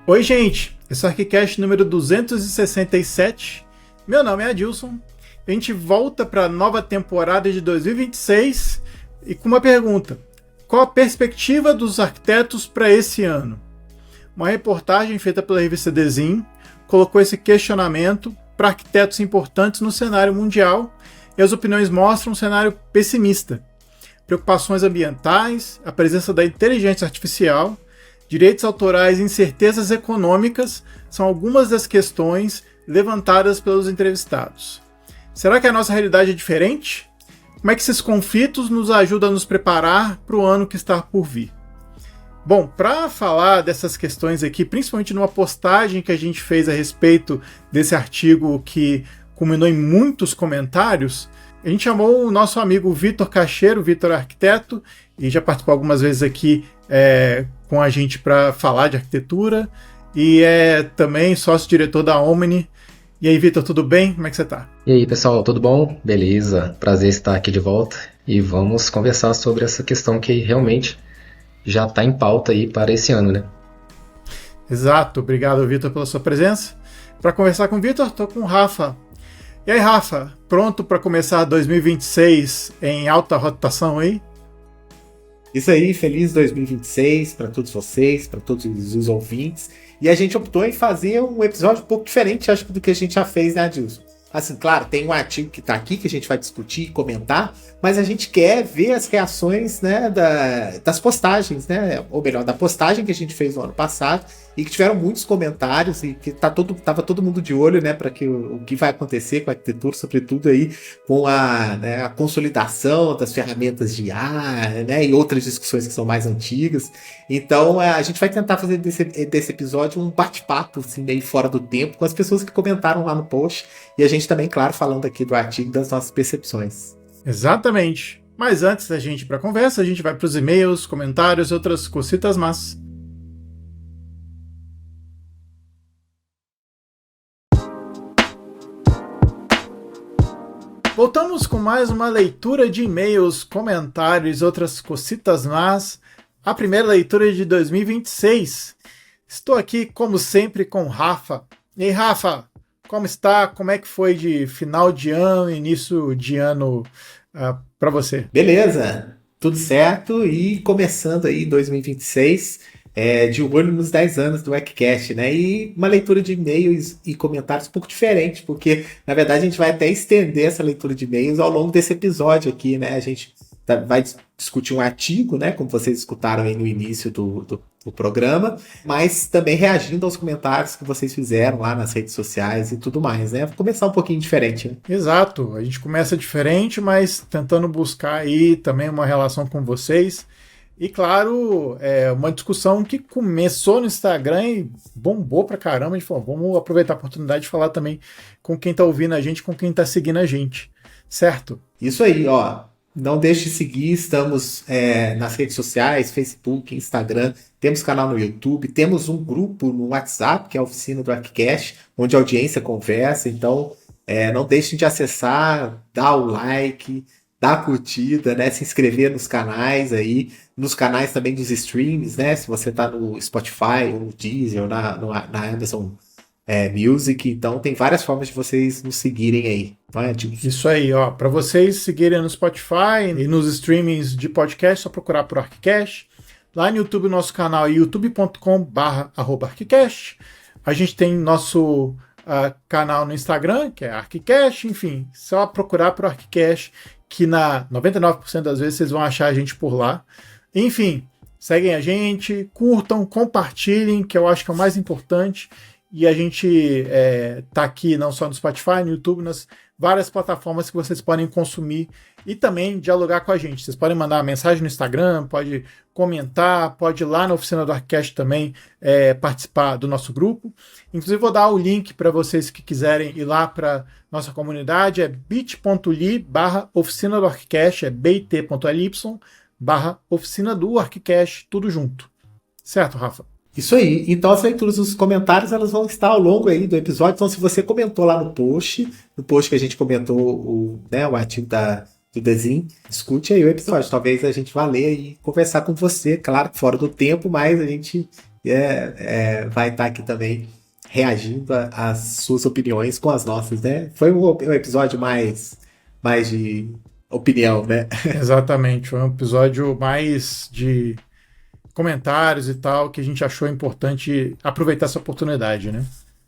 Oi, gente! Esse é o ArchiCast número 267. Meu nome é Adilson. A gente volta para a nova temporada de 2026 e com uma pergunta. Qual a perspectiva dos arquitetos para esse ano? Uma reportagem feita pela revista Design colocou esse questionamento para arquitetos importantes no cenário mundial e as opiniões mostram um cenário pessimista. Preocupações ambientais, a presença da inteligência artificial, direitos autorais e incertezas econômicas são algumas das questões levantadas pelos entrevistados. Será que a nossa realidade é diferente? Como é que esses conflitos nos ajudam a nos preparar para o ano que está por vir? Bom, para falar dessas questões aqui, principalmente numa postagem que a gente fez a respeito desse artigo que culminou em muitos comentários, a gente chamou o nosso amigo Vitor Cacheiro, Vitor Arquiteto, e já participou algumas vezes aqui com a gente para falar de arquitetura, e é também sócio-diretor da Omni. E aí, Vitor, tudo bem? Como é que você está? E aí, pessoal, tudo bom? Beleza, prazer estar aqui de volta e vamos conversar sobre essa questão que realmente já está em pauta aí para esse ano, né? Exato, obrigado, Vitor, pela sua presença. Para conversar com o Vitor, estou com o Rafa. E aí, Rafa, pronto para começar 2026 em alta rotação aí? Isso aí, feliz 2026 para todos vocês, para todos os ouvintes. E a gente optou em fazer um episódio um pouco diferente, acho que do que a gente já fez, né, Adilson? Assim, claro, tem um artigo que está aqui que a gente vai discutir e comentar, mas a gente quer ver as reações, né, das postagens, né? Ou melhor, da postagem que a gente fez no ano passado e que tiveram muitos comentários e que tava todo mundo de olho, né, para que o que vai acontecer com a arquitetura, sobretudo aí com a consolidação das ferramentas de IA, né, e outras discussões que são mais antigas. Então, a gente vai tentar fazer desse episódio um bate-papo, assim, meio fora do tempo, com as pessoas que comentaram lá no post. E a gente também, claro, falando aqui do artigo das nossas percepções. Exatamente. Mas antes da gente ir para a conversa, a gente vai para os e-mails, comentários e outras cositas más. Voltamos com mais uma leitura de e-mails, comentários e outras cositas más. A primeira leitura de 2026. Estou aqui, como sempre, com o Rafa. E aí, Rafa, como está? Como é que foi de final de ano, início de ano para você? Beleza, tudo certo. E começando aí 2026, de olho nos 10 anos do ArchiCast, né? E uma leitura de e-mails e comentários um pouco diferente, porque, na verdade, a gente vai até estender essa leitura de e-mails ao longo desse episódio aqui, né? A gente vai discutir um artigo, né? Como vocês escutaram aí no início do programa, mas também reagindo aos comentários que vocês fizeram lá nas redes sociais e tudo mais, né? Vou começar um pouquinho diferente, né? Exato, a gente começa diferente, mas tentando buscar aí também uma relação com vocês. E claro, uma discussão que começou no Instagram e bombou pra caramba. A gente falou, vamos aproveitar a oportunidade de falar também com quem tá ouvindo a gente, com quem tá seguindo a gente, certo? Isso aí, ó. Não deixe de seguir, estamos nas redes sociais, Facebook, Instagram, temos canal no YouTube, temos um grupo no WhatsApp, que é a Oficina do ArchiCast, onde a audiência conversa, então não deixem de acessar, dar o like, dar a curtida, né, se inscrever nos canais aí, nos canais também dos streams, né, se você está no Spotify, ou no Deezer, ou na Amazon Music, então tem várias formas de vocês nos seguirem aí, não é, Adilson? Isso aí, ó, para vocês seguirem no Spotify e nos streamings de podcast, só procurar por ArchiCast. Lá no YouTube, nosso canal é youtube.com/archicast. A gente tem nosso canal no Instagram, que é ArchiCast, enfim, só procurar por ArchiCast, que na 99% das vezes vocês vão achar a gente por lá. Enfim, seguem a gente, curtam, compartilhem, que eu acho que é o mais importante. E a gente tá aqui não só no Spotify, no YouTube, nas várias plataformas que vocês podem consumir e também dialogar com a gente. Vocês podem mandar uma mensagem no Instagram, pode comentar, pode ir lá na Oficina do ArchiCast também participar do nosso grupo. Inclusive vou dar o link para vocês que quiserem ir lá para nossa comunidade, é bit.ly/oficina do ArchiCast, é bit.ly/oficina do ArchiCast, tudo junto. Certo, Rafa? Isso aí. Então as leituras dos comentários elas vão estar ao longo aí do episódio. Então se você comentou lá no post que a gente comentou o artigo do Design, escute aí o episódio. Talvez a gente vá ler e conversar com você, claro, fora do tempo, mas a gente vai estar aqui também reagindo às suas opiniões com as nossas, né? Foi um episódio mais de opinião, né? Exatamente, foi um episódio mais de comentários e tal, que a gente achou importante aproveitar essa oportunidade, né?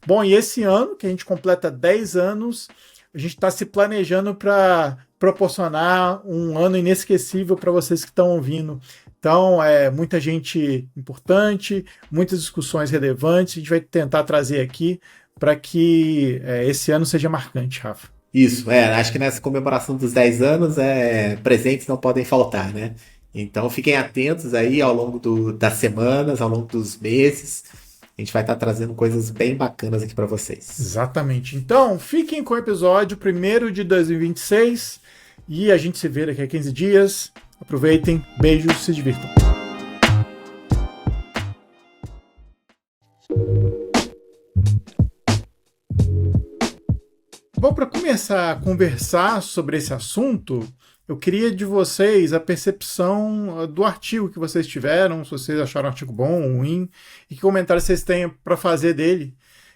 Bom, e esse ano, que a gente completa 10 anos, a gente está se planejando para proporcionar um ano inesquecível para vocês que estão ouvindo. Então, muita gente importante, muitas discussões relevantes, a gente vai tentar trazer aqui para que esse ano seja marcante, Rafa. Isso, acho que nessa comemoração dos 10 anos, presentes não podem faltar, né? Então fiquem atentos aí ao longo das semanas, ao longo dos meses. A gente vai estar trazendo coisas bem bacanas aqui para vocês. Exatamente. Então, fiquem com o episódio 1º de 2026 e a gente se vê daqui a 15 dias. Aproveitem, beijos, se divirtam. Bom, para começar a conversar sobre esse assunto, eu queria de vocês a percepção do artigo que vocês tiveram, se vocês acharam o artigo bom ou ruim, e que comentários vocês têm para fazer dele.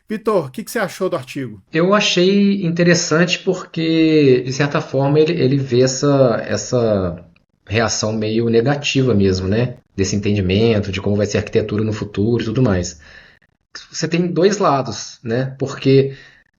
Vitor, o que você achou do artigo? Eu achei interessante porque, de certa forma, ele vê essa reação meio negativa mesmo, né? Desse entendimento de como vai ser a arquitetura no futuro e tudo mais. Você tem dois lados, né? Porque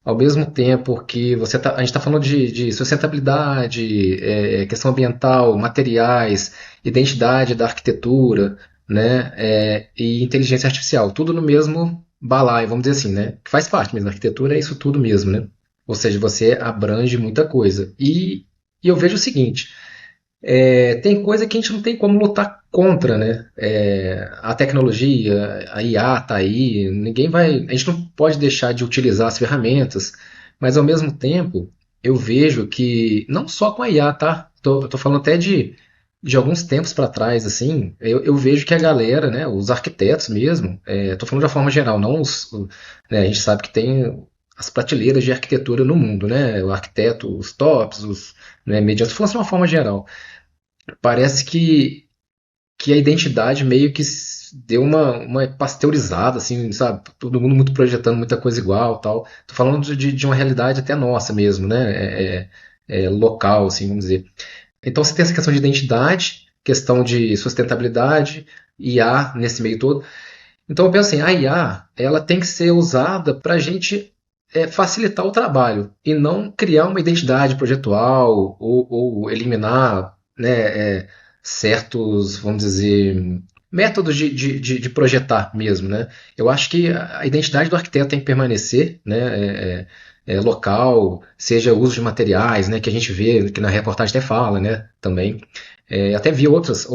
ao mesmo tempo que a gente está falando de sustentabilidade, questão ambiental, materiais, identidade da arquitetura, né, e inteligência artificial, tudo no mesmo balaio, vamos dizer assim, né, que faz parte mesmo, a arquitetura é isso tudo mesmo, né, ou seja, você abrange muita coisa. E eu vejo o seguinte, tem coisa que a gente não tem como lutar contra, né? A tecnologia, a IA está aí, a gente não pode deixar de utilizar as ferramentas, mas ao mesmo tempo eu vejo que, não só com a IA, tá? Tô falando até de alguns tempos para trás, assim, eu vejo que a galera, né, os arquitetos mesmo, tô falando de uma forma geral, não né, a gente sabe que tem as prateleiras de arquitetura no mundo, né? O arquiteto, os tops, né, medianos, falando de uma forma geral. Parece que a identidade meio que deu uma pasteurizada, assim, sabe? Todo mundo muito projetando muita coisa igual, tal. Tô falando de uma realidade até nossa mesmo, né? Local, assim, vamos dizer. Então você tem essa questão de identidade, questão de sustentabilidade, IA nesse meio todo. Então eu penso assim, a IA, ela tem que ser usada para a gente facilitar o trabalho e não criar uma identidade projetual ou eliminar, né, certos, vamos dizer, métodos de projetar mesmo, né? Eu acho que a identidade do arquiteto tem que permanecer, né, local, seja uso de materiais, né, que a gente vê, que na reportagem até fala, né, também. Até vi outros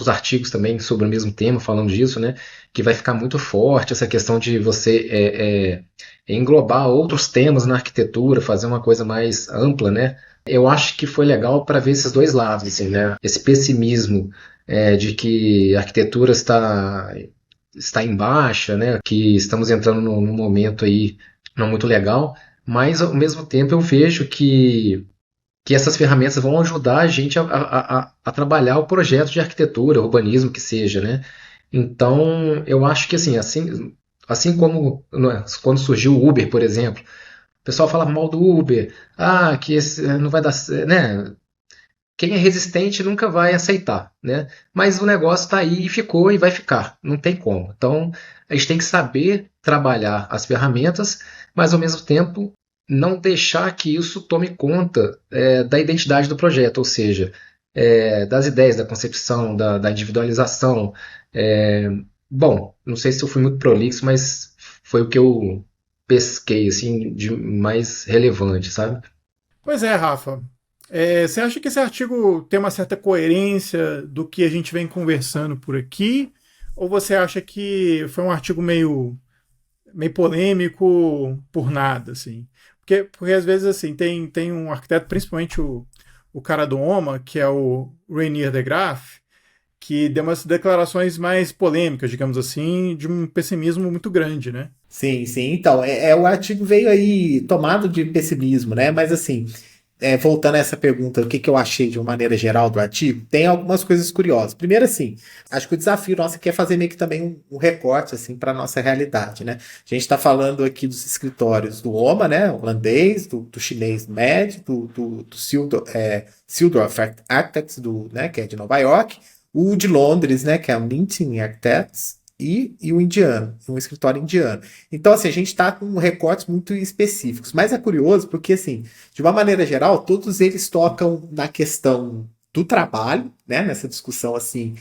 artigos também sobre o mesmo tema falando disso, né, que vai ficar muito forte essa questão de você englobar outros temas na arquitetura, fazer uma coisa mais ampla, né. Eu acho que foi legal para ver esses dois lados, assim, né, esse pessimismo de que a arquitetura está em baixa, né, que estamos entrando num momento aí não muito legal, mas ao mesmo tempo eu vejo que essas ferramentas vão ajudar a gente a trabalhar o projeto de arquitetura, urbanismo que seja, né? Então, eu acho que assim como quando surgiu o Uber, por exemplo, o pessoal falava mal do Uber, que esse não vai dar, né? Quem é resistente nunca vai aceitar, né? Mas o negócio está aí e ficou e vai ficar, não tem como. Então, a gente tem que saber trabalhar as ferramentas, mas ao mesmo tempo não deixar que isso tome conta da identidade do projeto, ou seja, das ideias, da concepção, da individualização. Bom, não sei se eu fui muito prolixo, mas foi o que eu pesquei assim, de mais relevante, sabe? Pois é, Rafa. Você acha que esse artigo tem uma certa coerência do que a gente vem conversando por aqui? Ou você acha que foi um artigo meio polêmico por nada, assim? Porque às vezes assim, tem um arquiteto, principalmente o cara do OMA, que é o Rainier de Graaf, que deu umas declarações mais polêmicas, digamos assim, de um pessimismo muito grande, né? Sim, sim. Então, o artigo veio aí tomado de pessimismo, né? Mas assim, voltando a essa pergunta, o que, que eu achei de uma maneira geral do artigo, tem algumas coisas curiosas. Primeiro, assim, acho que o desafio nosso aqui é fazer meio que também um recorte assim, para a nossa realidade. Né? A gente está falando aqui dos escritórios do OMA, né, holandês, do chinês MED, do Sildorf Architects, né, que é de Nova York, o de Londres, né, que é o Minting Architects, e o indiano, um escritório indiano. Então, assim, a gente está com recortes muito específicos. Mas é curioso porque, assim, de uma maneira geral, todos eles tocam na questão do trabalho, né? Nessa discussão, assim,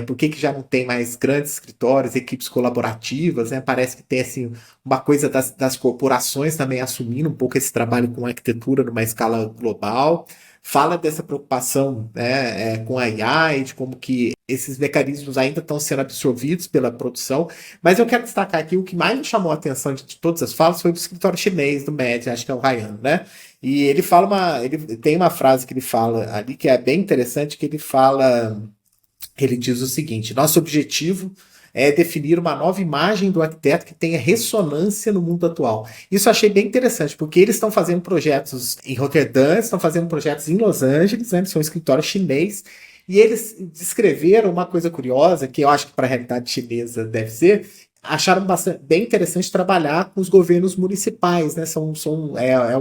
por que já não tem mais grandes escritórios, equipes colaborativas, né? Parece que tem, assim, uma coisa das corporações também assumindo um pouco esse trabalho com arquitetura numa escala global. Fala dessa preocupação, né, com a IA e de como que esses mecanismos ainda estão sendo absorvidos pela produção, mas eu quero destacar aqui o que mais me chamou a atenção de todas as falas foi o escritório chinês do MED, acho que é o Ryan, né? E ele tem uma frase que ele fala ali que é bem interessante, que ele diz o seguinte: nosso objetivo é definir uma nova imagem do arquiteto que tenha ressonância no mundo atual. Isso eu achei bem interessante, porque eles estão fazendo projetos em Roterdã, estão fazendo projetos em Los Angeles, né, eles são um escritório chinês, e eles descreveram uma coisa curiosa, que eu acho que para a realidade chinesa deve ser, acharam bem interessante trabalhar com os governos municipais, né? É a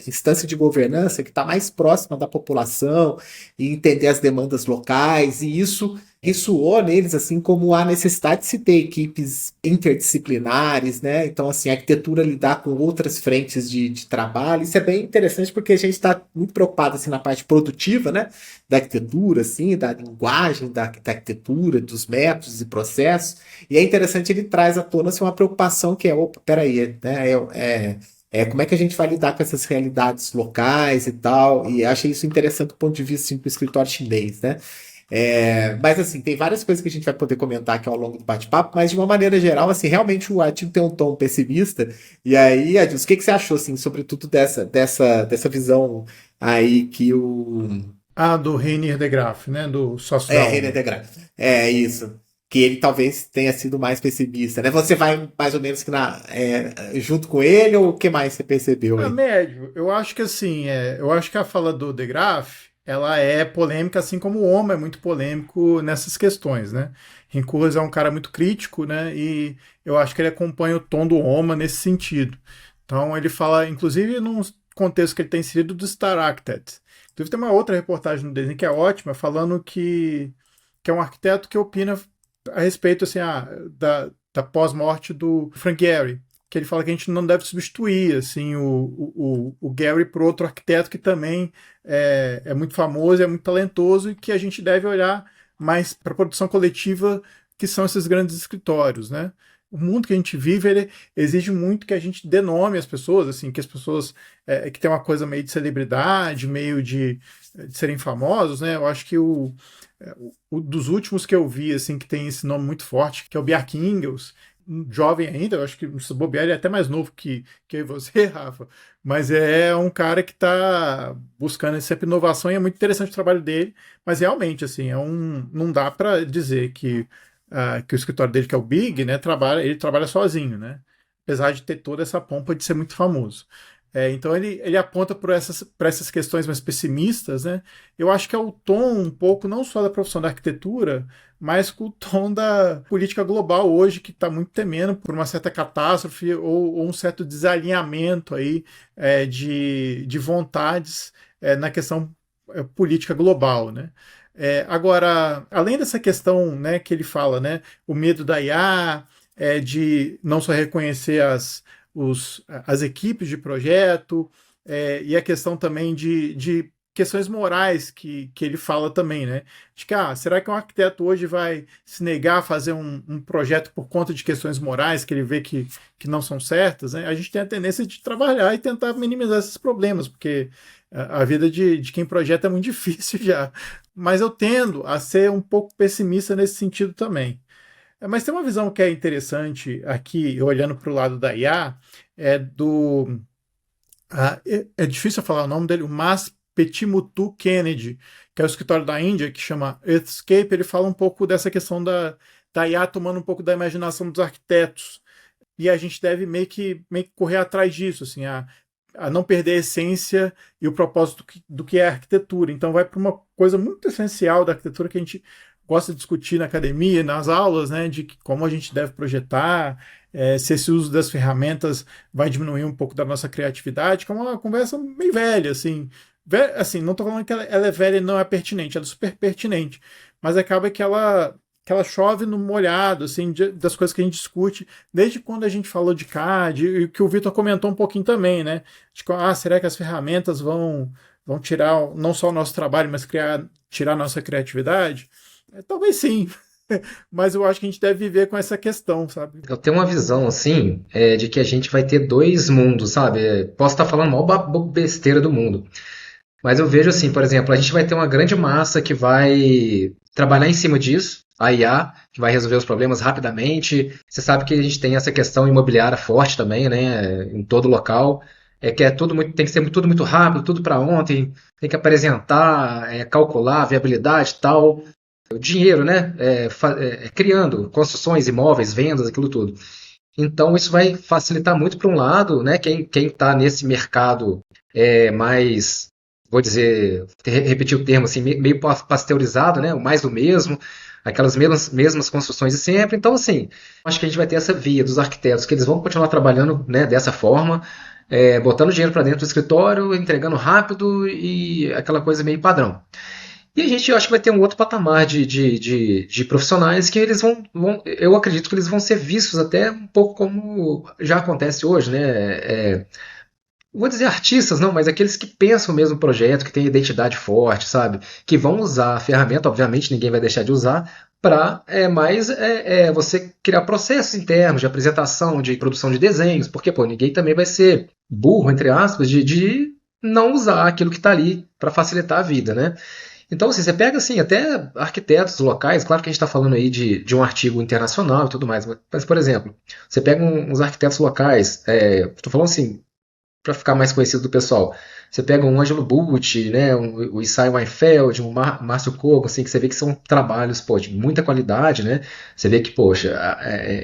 instância de governança que está mais próxima da população e entender as demandas locais, e isso ressoou neles assim como a necessidade de se ter equipes interdisciplinares, né? Então, assim, a arquitetura lidar com outras frentes de trabalho, isso é bem interessante porque a gente está muito preocupado assim, na parte produtiva, né? Da arquitetura, assim, da linguagem da arquitetura, dos métodos e processos, e é interessante, ele traz à tona assim, uma preocupação que opa, peraí, né? Como é que a gente vai lidar com essas realidades locais e tal, e achei isso interessante do ponto de vista assim, do escritório chinês, né? Mas assim, tem várias coisas que a gente vai poder comentar aqui ao longo do bate-papo, mas de uma maneira geral, assim, realmente o artigo tem um tom pessimista. E aí, Adilson, o que você achou, assim, sobretudo dessa visão aí que o... Do Reinier de Graaf, né? Do René Sociedade. de Graaf. É isso. Que ele talvez tenha sido mais pessimista, né? Você vai mais ou menos que junto com ele, ou o que mais você percebeu aí? Médio. Eu acho que assim, eu acho que a fala do De Graaf, ela é polêmica, assim como o Oma é muito polêmico nessas questões, né? Rincurs é um cara muito crítico, né? E eu acho que ele acompanha o tom do Oma nesse sentido. Então ele fala, inclusive, num contexto que ele tem inserido do Star Architect. Inclusive tem uma outra reportagem no desenho que é ótima, falando que é um arquiteto que opina a respeito assim, da pós-morte do Frank Gehry, que ele fala que a gente não deve substituir assim, o Gehry por outro arquiteto que também é muito famoso, é muito talentoso e que a gente deve olhar mais para a produção coletiva, que são esses grandes escritórios, né? O mundo que a gente vive, ele exige muito que a gente dê nome às pessoas, assim, que as pessoas que tem uma coisa meio de celebridade, meio de serem famosos, né? Eu acho que dos últimos que eu vi, assim, que tem esse nome muito forte, que é o Bjarke Ingels, jovem ainda, eu acho que se bobear ele é até mais novo que eu e você, Rafa, mas é um cara que está buscando sempre inovação e é muito interessante o trabalho dele, mas realmente, assim, não dá para dizer que o escritório dele, que é o Big, né, ele trabalha sozinho, né, apesar de ter toda essa pompa de ser muito famoso. Então ele aponta por essas questões mais pessimistas, né? Eu acho que é o tom um pouco não só da profissão da arquitetura, mas com o tom da política global hoje, que está muito temendo por uma certa catástrofe ou um certo desalinhamento aí de vontades na questão política global, né? Agora, além dessa questão, né, que ele fala, né, o medo da IA, de não só reconhecer as equipes de projeto, e a questão também de questões morais que ele fala também, né? De que, será que um arquiteto hoje vai se negar a fazer um projeto por conta de questões morais que ele vê que não são certas, né? A gente tem a tendência de trabalhar e tentar minimizar esses problemas, porque a vida de quem projeta é muito difícil já. Mas eu tendo a ser um pouco pessimista nesse sentido também. Mas tem uma visão que é interessante aqui, olhando para o lado da IA, é difícil falar o nome dele, o Mas Petitmutu Kennedy, que é o escritório da Índia, que chama Earthscape. Ele fala um pouco dessa questão da IA tomando um pouco da imaginação dos arquitetos. E a gente deve meio que correr atrás disso, assim, a não perder a essência e o propósito do que é a arquitetura. Então vai para uma coisa muito essencial da arquitetura que a gente gosta de discutir na academia, nas aulas, né, de como a gente deve projetar, se esse uso das ferramentas vai diminuir um pouco da nossa criatividade, que é uma conversa meio velha, assim. Assim, não estou falando que ela é velha e não é pertinente, ela é super pertinente, mas acaba que ela chove no molhado, assim, das coisas que a gente discute, desde quando a gente falou de CAD, e que o Vitor comentou um pouquinho também, né? Será que as ferramentas vão tirar não só o nosso trabalho, mas tirar a nossa criatividade? Talvez sim, mas eu acho que a gente deve viver com essa questão, sabe? Eu tenho uma visão, assim, de que a gente vai ter dois mundos, sabe? Posso estar falando a maior besteira do mundo. Mas eu vejo assim, por exemplo, a gente vai ter uma grande massa que vai trabalhar em cima disso, a IA, que vai resolver os problemas rapidamente. Você sabe que a gente tem essa questão imobiliária forte também, né, em todo local. Que é tudo muito, tem que ser tudo muito rápido, tudo para ontem, tem que apresentar, calcular a viabilidade e tal. O dinheiro, né, criando construções, imóveis, vendas, aquilo tudo. Então isso vai facilitar muito para um lado, né, quem está nesse mercado mais, vou dizer, repetir o termo assim, meio pasteurizado, né, o mais do mesmo, aquelas mesmas construções de sempre. Então, assim, acho que a gente vai ter essa via dos arquitetos, que eles vão continuar trabalhando, né, dessa forma, botando dinheiro para dentro do escritório, entregando rápido e aquela coisa meio padrão. E a gente, eu acho que vai ter um outro patamar de profissionais que eles eu acredito que eles vão ser vistos até um pouco como já acontece hoje, né? Vou dizer artistas, não, mas aqueles que pensam mesmo no projeto, que têm identidade forte, sabe? Que vão usar a ferramenta, obviamente ninguém vai deixar de usar, para você criar processos internos de apresentação, de produção de desenhos, porque pô, ninguém também vai ser burro, entre aspas, de não usar aquilo que está ali para facilitar a vida, né? Então, assim, você pega assim, até arquitetos locais, claro que a gente está falando aí de um artigo internacional e tudo mais, mas por exemplo, você pega uns arquitetos locais, estou falando assim, para ficar mais conhecido do pessoal. Você pega um Ângelo Bucci, né, o Isai Weinfeld, um Márcio Cogo, assim, que você vê que são trabalhos, pô, de muita qualidade, né? Você vê que, poxa,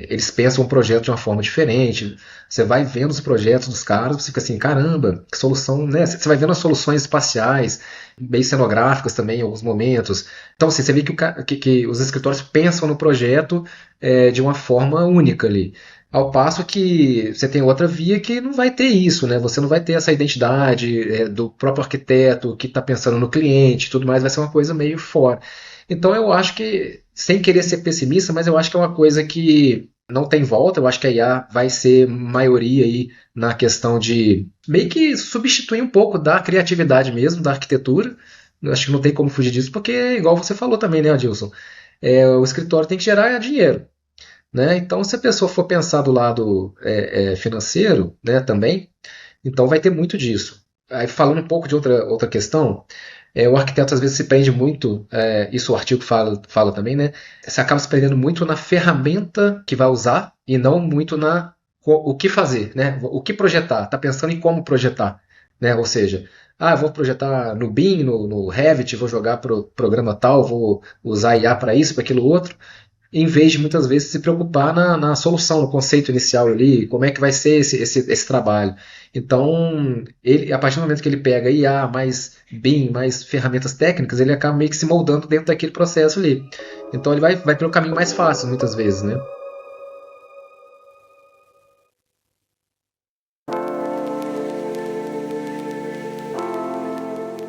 eles pensam um projeto de uma forma diferente. Você vai vendo os projetos dos caras, você fica assim, caramba, que solução, né? Você vai vendo as soluções espaciais, meio cenográficas também em alguns momentos. Então, assim, você vê que os escritórios pensam no projeto de uma forma única ali. Ao passo que você tem outra via que não vai ter isso, né? Você não vai ter essa identidade do próprio arquiteto que está pensando no cliente e tudo mais, vai ser uma coisa meio fora. Então eu acho que, sem querer ser pessimista, mas eu acho que é uma coisa que não tem volta, eu acho que a IA vai ser maioria aí na questão de meio que substituir um pouco da criatividade mesmo, da arquitetura. Eu acho que não tem como fugir disso, porque, igual você falou também, né, Adilson? O escritório tem que gerar dinheiro. Né? Então, se a pessoa for pensar do lado financeiro, né, também, então vai ter muito disso. Aí, falando um pouco de outra questão, o arquiteto às vezes se prende muito, isso o artigo fala também, né? Você acaba se prendendo muito na ferramenta que vai usar e não muito o que fazer, né? O que projetar, está pensando em como projetar, né? Ou seja, eu vou projetar no BIM, no Revit, vou jogar para o programa tal, vou usar IA para isso, para aquilo outro, em vez de muitas vezes se preocupar na solução, no conceito inicial ali, como é que vai ser esse trabalho. Então, a partir do momento que ele pega IA, mais BIM, mais ferramentas técnicas, ele acaba meio que se moldando dentro daquele processo ali. Então ele vai pelo caminho mais fácil, muitas vezes, né?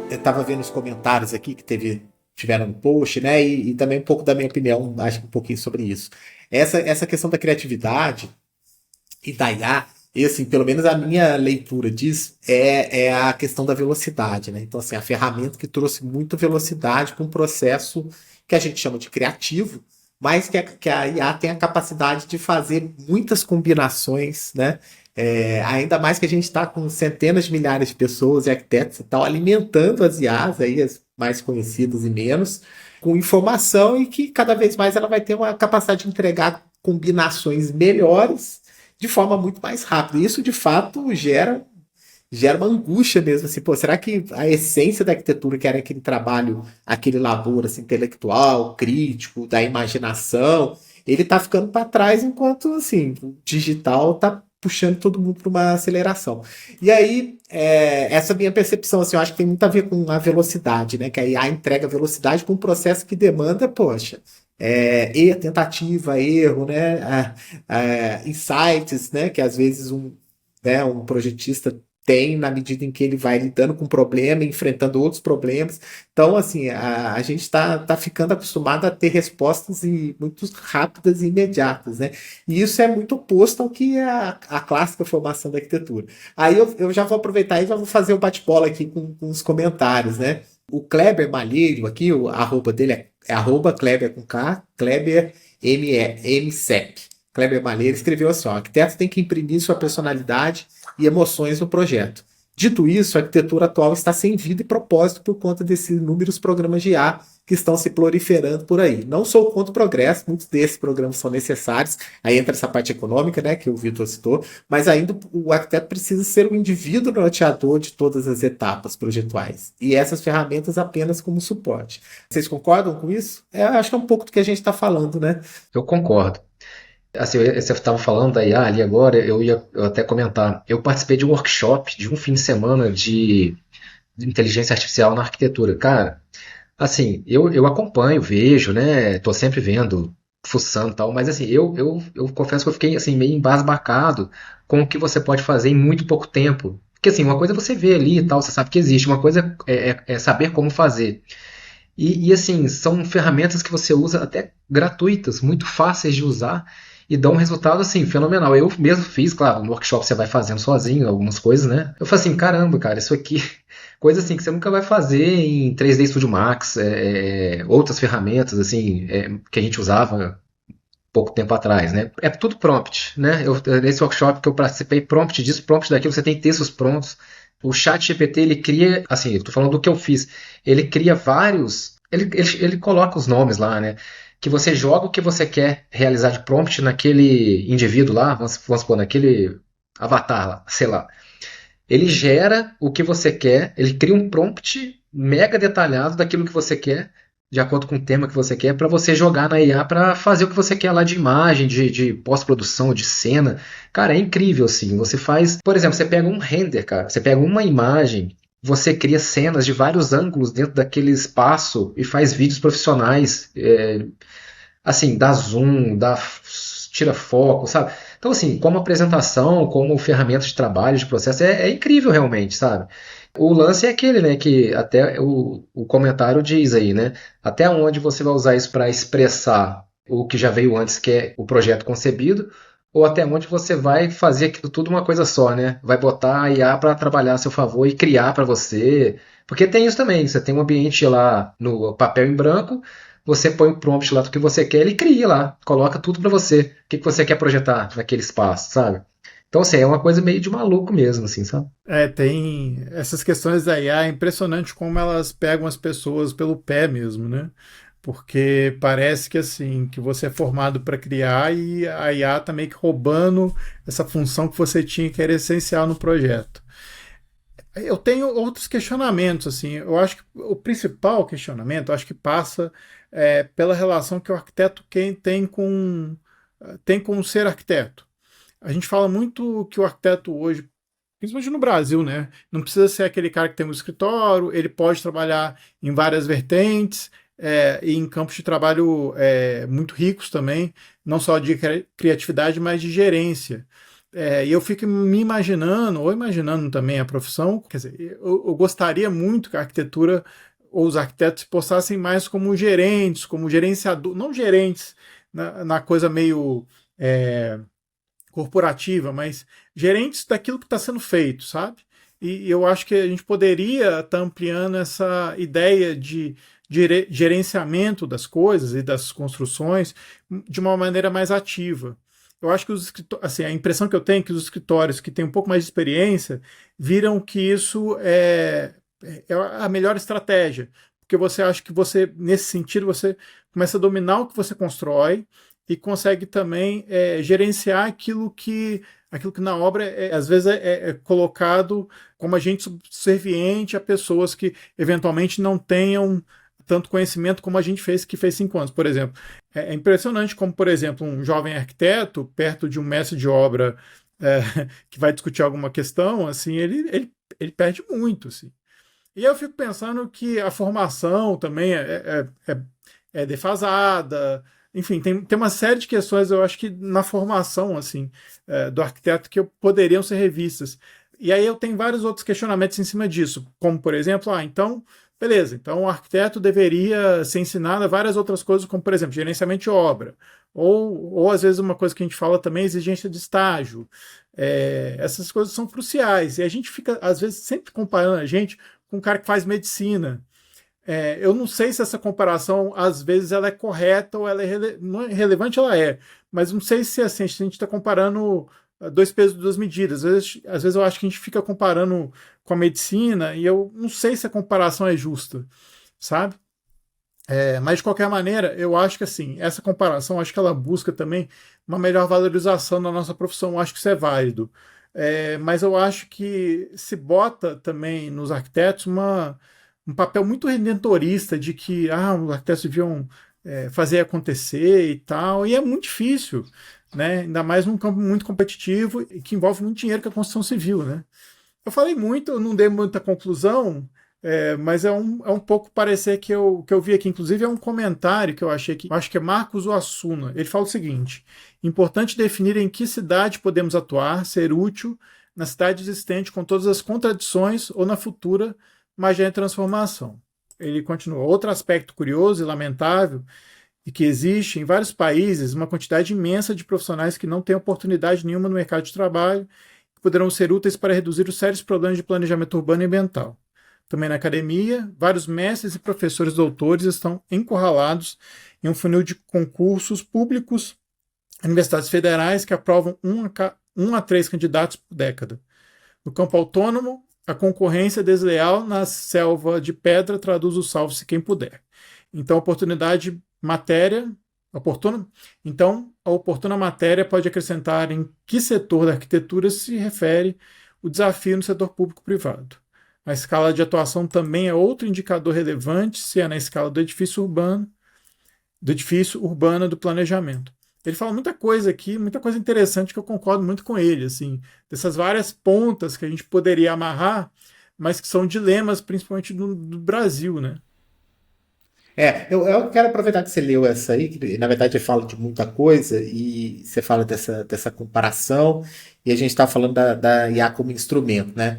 Eu estava vendo os comentários aqui que tiveram no post, né? E também um pouco da minha opinião, acho que um pouquinho sobre isso. Essa questão da criatividade e da IA, e assim, pelo menos a minha leitura disso é a questão da velocidade, né? Então, assim, a ferramenta que trouxe muita velocidade para um processo que a gente chama de criativo, mas que a IA tem a capacidade de fazer muitas combinações, né? Ainda mais que a gente está com centenas de milhares de pessoas e arquitetos e tal, alimentando as IAs, aí, as mais conhecidas e menos, com informação, e que cada vez mais ela vai ter uma capacidade de entregar combinações melhores de forma muito mais rápida. Isso, de fato, gera uma angústia mesmo, assim, pô, será que a essência da arquitetura, que era aquele trabalho, aquele labor assim, intelectual, crítico, da imaginação, ele está ficando para trás, enquanto assim, o digital está puxando todo mundo para uma aceleração. E aí, essa minha percepção, assim, eu acho que tem muito a ver com a velocidade, né? Que a IA entrega velocidade para um processo que demanda, poxa, tentativa, erro, né? Insights, né? Que às vezes um projetista tem na medida em que ele vai lidando com o problema, enfrentando outros problemas. Então, assim, a gente está ficando acostumado a ter respostas muito rápidas e imediatas, né? E isso é muito oposto ao que é a clássica formação da arquitetura. Aí eu já vou aproveitar e já vou fazer o bate-bola aqui com os comentários, né? O Kleber Malheiro aqui, o arroba dele é arroba Kleber com K, Kleber MCEP. Kleber Malheiro escreveu assim, ó, o arquiteto tem que imprimir sua personalidade e emoções no projeto. Dito isso, a arquitetura atual está sem vida e propósito por conta desses inúmeros programas de IA que estão se proliferando por aí. Não sou contra o progresso, muitos desses programas são necessários, aí entra essa parte econômica, né, que o Vitor citou, mas ainda o arquiteto precisa ser o indivíduo norteador de todas as etapas projetuais, e essas ferramentas apenas como suporte. Vocês concordam com isso? Acho que é um pouco do que a gente está falando, né? Eu concordo. Assim, você estava falando da IA ali agora, eu ia até comentar. Eu participei de um workshop de um fim de semana de inteligência artificial na arquitetura. Cara, assim, eu acompanho, vejo, né? Tô sempre vendo, fuçando e tal, mas assim, eu confesso que eu fiquei assim, meio embasbacado com o que você pode fazer em muito pouco tempo. Porque assim, uma coisa é você ver ali e tal, você sabe que existe, uma coisa é saber como fazer. Assim, são ferramentas que você usa até gratuitas, muito fáceis de usar e dão um resultado assim fenomenal. Eu mesmo fiz, claro, no workshop você vai fazendo sozinho algumas coisas, né? Eu falei assim, caramba, cara, isso aqui, coisa assim que você nunca vai fazer em 3D Studio Max, outras ferramentas assim que a gente usava pouco tempo atrás, né? É tudo prompt, né? Nesse workshop que eu participei, prompt disso, prompt daquilo, você tem textos prontos. O chat GPT, ele cria, assim, eu tô falando do que eu fiz, ele cria vários, ele coloca os nomes lá, né? Que você joga o que você quer realizar de prompt naquele indivíduo lá, vamos supor, naquele avatar lá, sei lá. Ele gera o que você quer, ele cria um prompt mega detalhado daquilo que você quer, de acordo com o tema que você quer, para você jogar na IA para fazer o que você quer lá de imagem, de pós-produção, de cena. Cara, é incrível assim. Você faz, por exemplo, você pega um render, cara, você pega uma imagem, você cria cenas de vários ângulos dentro daquele espaço e faz vídeos profissionais, assim, dá zoom, tira foco, sabe? Então, assim, como apresentação, como ferramenta de trabalho, de processo, é incrível realmente, sabe? O lance é aquele, né, que até o comentário diz aí, né? Até onde você vai usar isso para expressar o que já veio antes, que é o projeto concebido, ou até onde você vai fazer aquilo tudo uma coisa só, né? Vai botar a IA para trabalhar a seu favor e criar para você. Porque tem isso também, você tem um ambiente lá no papel em branco, você põe o prompt lá do que você quer, ele cria lá, coloca tudo para você. O que você quer projetar naquele espaço, sabe? Então, assim, é uma coisa meio de maluco mesmo, assim, sabe? Tem essas questões da IA, é impressionante como elas pegam as pessoas pelo pé mesmo, né? Porque parece que assim, que você é formado para criar e a IA tá meio que roubando essa função que você tinha que era essencial no projeto. Eu tenho outros questionamentos, assim, eu acho que o principal questionamento, eu acho que passa pela relação que o arquiteto tem com ser arquiteto. A gente fala muito que o arquiteto hoje, principalmente no Brasil, né? Não precisa ser aquele cara que tem um escritório, ele pode trabalhar em várias vertentes e em campos de trabalho muito ricos também, não só de criatividade, mas de gerência. E eu fico me imaginando, ou imaginando também a profissão, quer dizer, eu gostaria muito que a arquitetura ou os arquitetos se postassem mais como gerentes, como gerenciador, não gerentes na coisa meio corporativa, mas gerentes daquilo que está sendo feito, sabe? E eu acho que a gente poderia estar ampliando essa ideia de gerenciamento das coisas e das construções de uma maneira mais ativa. Eu acho que assim, a impressão que eu tenho é que os escritórios que têm um pouco mais de experiência viram que isso é a melhor estratégia, porque você acha que você, nesse sentido, você começa a dominar o que você constrói e consegue também gerenciar aquilo que na obra às vezes é colocado como agente subserviente a pessoas que eventualmente não tenham tanto conhecimento como a gente que fez 5 anos. Por exemplo, é impressionante como, por exemplo, um jovem arquiteto, perto de um mestre de obra que vai discutir alguma questão, assim, ele perde muito, assim. E eu fico pensando que a formação também é defasada. Enfim, tem uma série de questões, eu acho que na formação assim, do arquiteto que poderiam ser revistas. E aí eu tenho vários outros questionamentos em cima disso, como por exemplo, então, beleza, então o arquiteto deveria ser ensinado a várias outras coisas, como por exemplo, gerenciamento de obra, ou às vezes uma coisa que a gente fala também é exigência de estágio. Essas coisas são cruciais, e a gente fica, às vezes, sempre comparando a gente com um cara que faz medicina. Eu não sei se essa comparação, às vezes, ela é correta ou ela não é relevante, ela é, mas não sei se assim, a gente está comparando dois pesos, duas medidas. Às vezes eu acho que a gente fica comparando com a medicina e eu não sei se a comparação é justa, sabe? Mas de qualquer maneira, eu acho que assim, essa comparação, acho que ela busca também uma melhor valorização da nossa profissão, eu acho que isso é válido. Mas eu acho que se bota também nos arquitetos um papel muito redentorista de que os arquitetos deviam fazer acontecer e tal, e é muito difícil, né? Ainda mais num campo muito competitivo e que envolve muito dinheiro, que é a construção civil, né? Eu falei muito, eu não dei muita conclusão, mas é um pouco parecer que eu vi aqui. Inclusive, é um comentário que eu achei que acho que é Marcos Oassuna. Ele fala o seguinte: importante definir em que cidade podemos atuar, ser útil na cidade existente com todas as contradições ou na futura, mas já em transformação. Ele continua. Outro aspecto curioso e lamentável é que existe em vários países uma quantidade imensa de profissionais que não têm oportunidade nenhuma no mercado de trabalho, que poderão ser úteis para reduzir os sérios problemas de planejamento urbano e ambiental. Também na academia, vários mestres e professores doutores estão encurralados em um funil de concursos públicos, universidades federais que aprovam 1 a 3 candidatos por década. No campo autônomo, a concorrência desleal na selva de pedra traduz o salve-se quem puder. Então, a oportuna matéria pode acrescentar em que setor da arquitetura se refere o desafio no setor público-privado. A escala de atuação também é outro indicador relevante, se é na escala do edifício urbano do planejamento. Ele fala muita coisa aqui, muita coisa interessante que eu concordo muito com ele, assim, dessas várias pontas que a gente poderia amarrar, mas que são dilemas, principalmente do Brasil, né? Eu quero aproveitar que você leu essa aí, que na verdade fala de muita coisa, e você fala dessa comparação, e a gente está falando da IA como instrumento, né?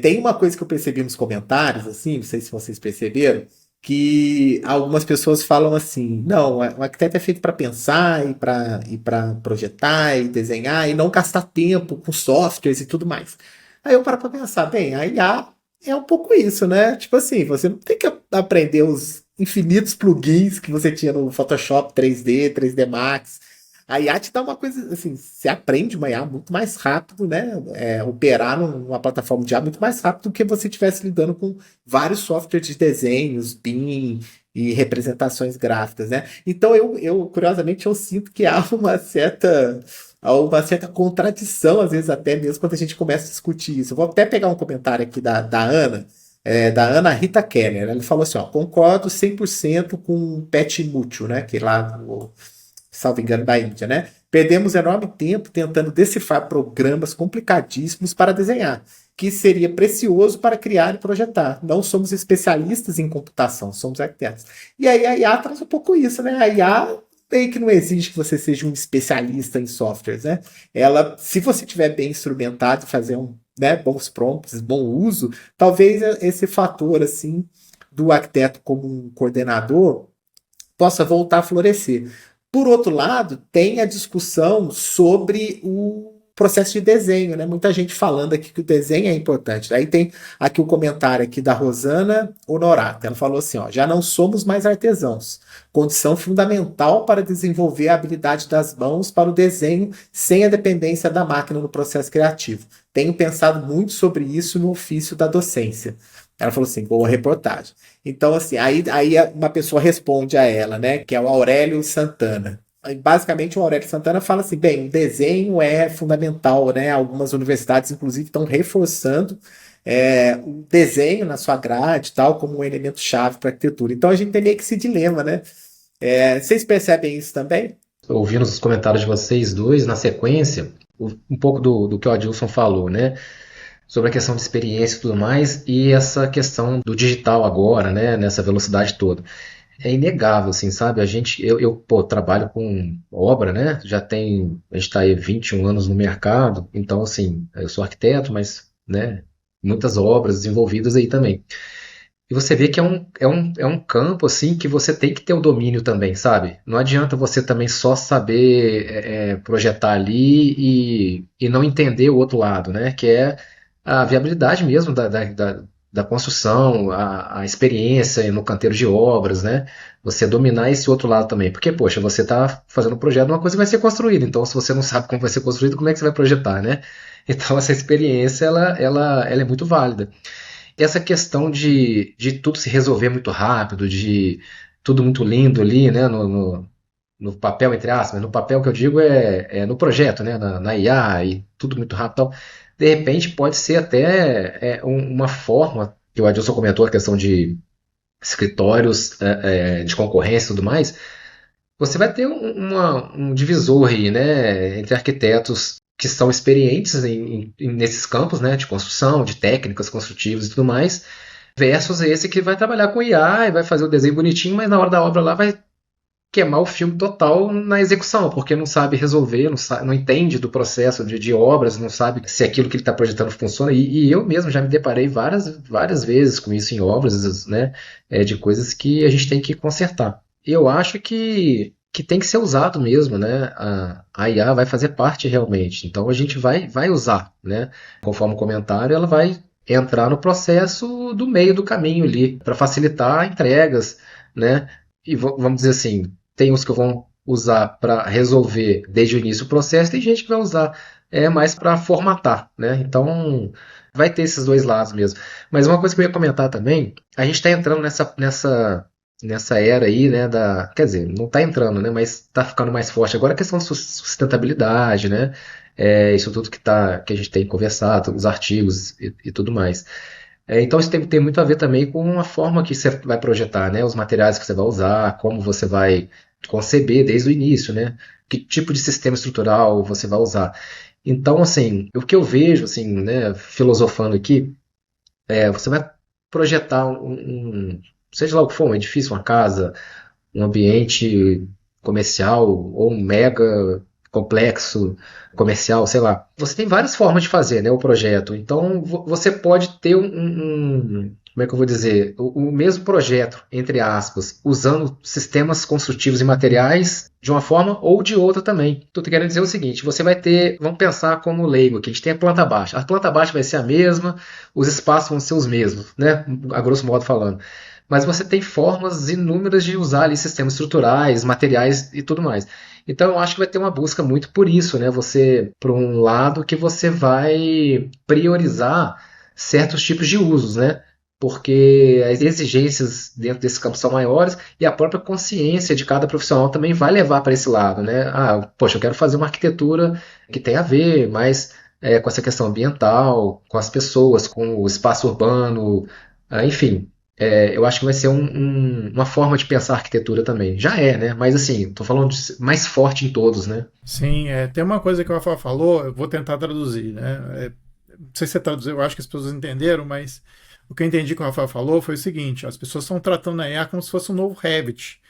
Tem uma coisa que eu percebi nos comentários, assim, não sei se vocês perceberam, que algumas pessoas falam assim, não, o arquiteto é feito para pensar e para projetar e desenhar e não gastar tempo com softwares e tudo mais. Aí eu paro para pensar, bem, a IA é um pouco isso, né? Tipo assim, você não tem que aprender os infinitos plugins que você tinha no Photoshop 3D, 3D Max. A IA te dá uma coisa, assim, você aprende uma IA muito mais rápido, né? Operar numa plataforma de IA muito mais rápido do que você estivesse lidando com vários softwares de desenhos, BIM e representações gráficas, né? Então curiosamente, eu sinto que há uma certa contradição, às vezes até mesmo quando a gente começa a discutir isso. Eu vou até pegar um comentário aqui da Ana Rita Keller. Ela falou assim, ó, concordo 100% com o Pat Mútil, né, que lá, salvo engano, da Índia, né? Perdemos enorme tempo tentando decifrar programas complicadíssimos para desenhar, que seria precioso para criar e projetar. Não somos especialistas em computação, somos arquitetos. E aí a IA traz um pouco isso, né? A IA meio que não exige que você seja um especialista em softwares, né? Ela, se você tiver bem instrumentado e fazer bons prompts, bom uso, talvez esse fator assim do arquiteto como um coordenador possa voltar a florescer. Por outro lado, tem a discussão sobre o processo de desenho, né? Muita gente falando aqui que o desenho é importante. Aí tem aqui o comentário aqui da Rosana Honorato. Ela falou assim, ó, já não somos mais artesãos. Condição fundamental para desenvolver a habilidade das mãos para o desenho sem a dependência da máquina no processo criativo. Tenho pensado muito sobre isso no ofício da docência. Ela falou assim, boa reportagem. Então, assim, aí uma pessoa responde a ela, né? Que é o Aurélio Santana. Basicamente, o Aurélio Santana fala assim, bem, o desenho é fundamental, né? Algumas universidades, inclusive, estão reforçando o desenho na sua grade, tal, como um elemento-chave para a arquitetura. Então, a gente tem meio que esse dilema, né? Vocês percebem isso também? Ouvindo os comentários de vocês dois na sequência, um pouco do que o Adilson falou, né? Sobre a questão de experiência e tudo mais, e essa questão do digital agora, né? Nessa velocidade toda. É inegável, assim, sabe? Pô, trabalho com obra, né? A gente está aí 21 anos no mercado, então, assim, eu sou arquiteto, mas, né? Muitas obras desenvolvidas aí também. E você vê que é um campo assim que você tem que ter o domínio também, sabe? Não adianta você também só saber projetar ali e não entender o outro lado, né? Que é a viabilidade mesmo da construção, a experiência no canteiro de obras, né? Você dominar esse outro lado também. Porque, poxa, você está fazendo um projeto de uma coisa que vai ser construída. Então, se você não sabe como vai ser construído, como é que você vai projetar, né? Então, essa experiência, ela é muito válida. Essa questão de tudo se resolver muito rápido, de tudo muito lindo ali, né, no papel, entre aspas, no papel que eu digo é no projeto, né, na IA e tudo muito rápido, e tal. De repente pode ser até uma forma, que o Adilson comentou a questão de escritórios de concorrência e tudo mais, você vai ter um divisor aí, né, entre arquitetos que são experientes nesses campos, né, de construção, de técnicas construtivas e tudo mais, versus esse que vai trabalhar com IA e vai fazer o desenho bonitinho, mas na hora da obra lá vai queimar o filme total na execução, porque não sabe resolver, não entende do processo de obras, não sabe se aquilo que ele está projetando funciona. E eu mesmo já me deparei várias vezes com isso em obras, né, de coisas que a gente tem que consertar. Eu acho que tem que ser usado mesmo, né? A IA vai fazer parte realmente. Então a gente vai usar, né? Conforme o comentário, ela vai entrar no processo do meio do caminho ali, para facilitar entregas, né? E vamos dizer assim, tem uns que vão usar para resolver desde o início o processo, tem gente que vai usar mais para formatar, né? Então vai ter esses dois lados mesmo. Mas uma coisa que eu ia comentar também, a gente está entrando nessa era aí, né, quer dizer, não está entrando, né, mas está ficando mais forte agora a questão de sustentabilidade, né, isso tudo que a gente tem conversado, os artigos e tudo mais. Então isso tem muito a ver também com a forma que você vai projetar, né, os materiais que você vai usar, como você vai conceber desde o início, né, que tipo de sistema estrutural você vai usar. Então, assim, o que eu vejo, assim, né, filosofando aqui, você vai projetar seja lá o que for, um edifício, uma casa, um ambiente comercial ou um mega complexo comercial, sei lá. Você tem várias formas de fazer, né, o projeto. Então você pode ter como é que eu vou dizer, o mesmo projeto, entre aspas, usando sistemas construtivos e materiais de uma forma ou de outra também. Estou querendo dizer o seguinte, você vai ter, vamos pensar como leigo aqui, a gente tem a planta baixa. A planta baixa vai ser a mesma, os espaços vão ser os mesmos, né, a grosso modo falando. Mas você tem formas inúmeras de usar ali sistemas estruturais, materiais e tudo mais. Então eu acho que vai ter uma busca muito por isso, né? Você, por um lado, que você vai priorizar certos tipos de usos, né? Porque as exigências dentro desse campo são maiores e a própria consciência de cada profissional também vai levar para esse lado, né? Ah, poxa, eu quero fazer uma arquitetura que tem a ver mais com essa questão ambiental, com as pessoas, com o espaço urbano, enfim. Eu acho que vai ser uma forma de pensar a arquitetura também. Já é, né? Mas assim, tô falando mais forte em todos, né? Sim, tem uma coisa que o Rafael falou, eu vou tentar traduzir, né? Não sei se você traduziu, eu acho que as pessoas entenderam, mas o que eu entendi que o Rafael falou foi o seguinte: as pessoas estão tratando a IA como se fosse um novo Revit.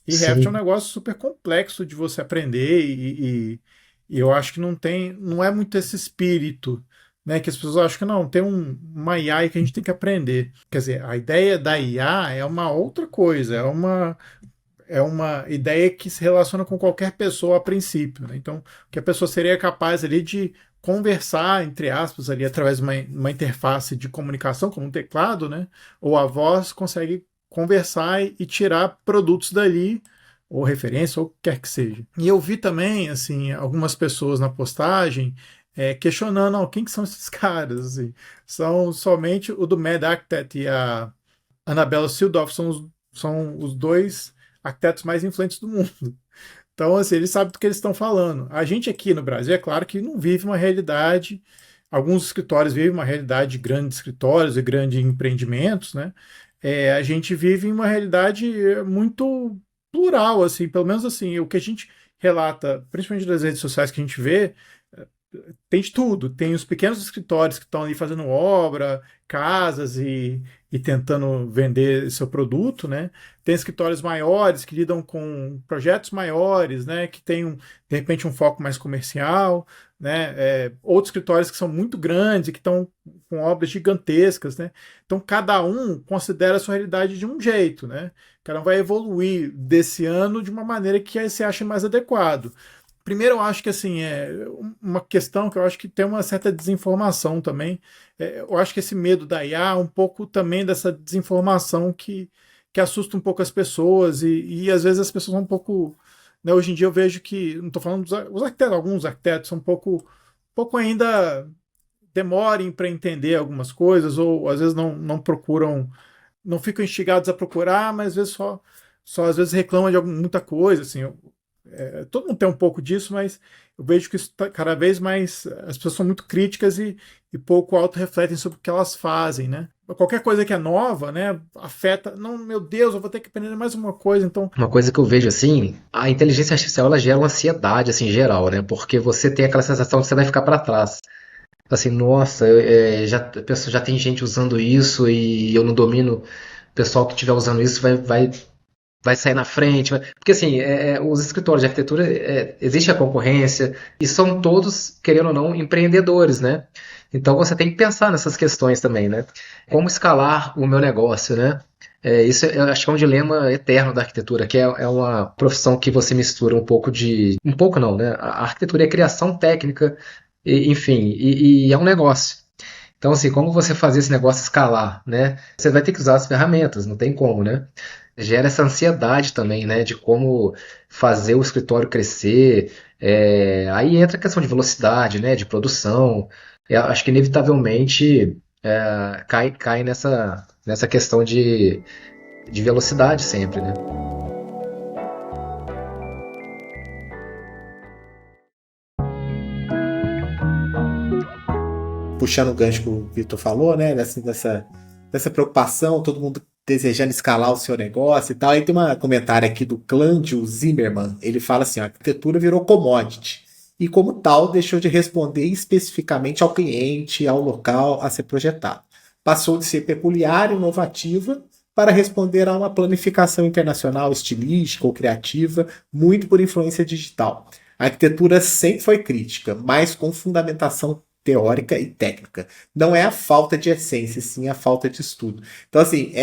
E Revit é um Sim, negócio super complexo de você aprender e eu acho que não é muito esse espírito, né? Que as pessoas acham que não, tem uma IA que a gente tem que aprender. Quer dizer, a ideia da IA é uma outra coisa, é uma ideia que se relaciona com qualquer pessoa a princípio, né? Então, que a pessoa seria capaz ali de conversar, entre aspas, ali através de uma interface de comunicação, como um teclado, né? Ou a voz consegue conversar e tirar produtos dali, ou referência, ou o que quer que seja. E eu vi também, assim, algumas pessoas na postagem questionando, não, quem que são esses caras? Assim, são somente o do Mad Architect e a Annabella Seedorf são os dois arquitetos mais influentes do mundo. Então, assim, eles sabem do que eles estão falando. A gente aqui no Brasil, é claro que não vive uma realidade. Alguns escritórios vivem uma realidade de grandes escritórios e grandes empreendimentos, né? A gente vive em uma realidade muito plural, assim, pelo menos assim, o que a gente relata, principalmente das redes sociais que a gente vê, tem de tudo. Tem os pequenos escritórios que estão ali fazendo obra, casas e tentando vender seu produto, né? Tem escritórios maiores que lidam com projetos maiores, né? Que tem, de repente, um foco mais comercial, né? Outros escritórios que são muito grandes e que estão com obras gigantescas, né? Então, cada um considera a sua realidade de um jeito, né? Cada um vai evoluir desse ano de uma maneira que se ache mais adequado. Primeiro, eu acho que assim, uma questão que eu acho que tem uma certa desinformação também. Eu acho que esse medo da IA é um pouco também dessa desinformação que assusta um pouco as pessoas e às vezes as pessoas são um pouco. Né, hoje em dia eu vejo que, não estou falando os arquitetos, alguns arquitetos são um pouco ainda demorem para entender algumas coisas ou às vezes não procuram, não ficam instigados a procurar, mas às vezes só às vezes reclamam de muita coisa, assim. Todo mundo tem um pouco disso, mas eu vejo que isso cada vez mais as pessoas são muito críticas e pouco auto-refletem sobre o que elas fazem, né? Qualquer coisa que é nova, né, afeta. Não, meu Deus, eu vou ter que aprender mais uma coisa, então. Uma coisa que eu vejo assim, a inteligência artificial ela gera uma ansiedade assim geral, né? Porque você tem aquela sensação que você vai ficar para trás. Assim, nossa, a pessoa já tem gente usando isso e eu não domino. O pessoal que estiver usando isso vai sair na frente. Porque assim, os escritórios de arquitetura, existe a concorrência e são todos, querendo ou não, empreendedores, né? Então você tem que pensar nessas questões também, né? Como escalar o meu negócio, né? Isso eu acho que é um dilema eterno da arquitetura, que é uma profissão que você mistura um pouco de. Um pouco não, né? A arquitetura é criação técnica, enfim, e é um negócio. Então, assim, como você fazer esse negócio escalar, né? Você vai ter que usar as ferramentas, não tem como, né? Gera essa ansiedade também, né? De como fazer o escritório crescer. Aí entra a questão de velocidade, né? De produção. Eu acho que inevitavelmente cai nessa questão de velocidade sempre, né? Puxando o gancho que o Vitor falou, né? Dessa preocupação, todo mundo desejando escalar o seu negócio e tal. Aí tem um comentário aqui do Clândio Zimmermann. Ele fala assim: a arquitetura virou commodity e, como tal, deixou de responder especificamente ao cliente, ao local a ser projetado. Passou de ser peculiar e inovativa para responder a uma planificação internacional, estilística ou criativa, muito por influência digital. A arquitetura sempre foi crítica, mas com fundamentação teórica e técnica. Não é a falta de essência, sim a falta de estudo. Então, assim,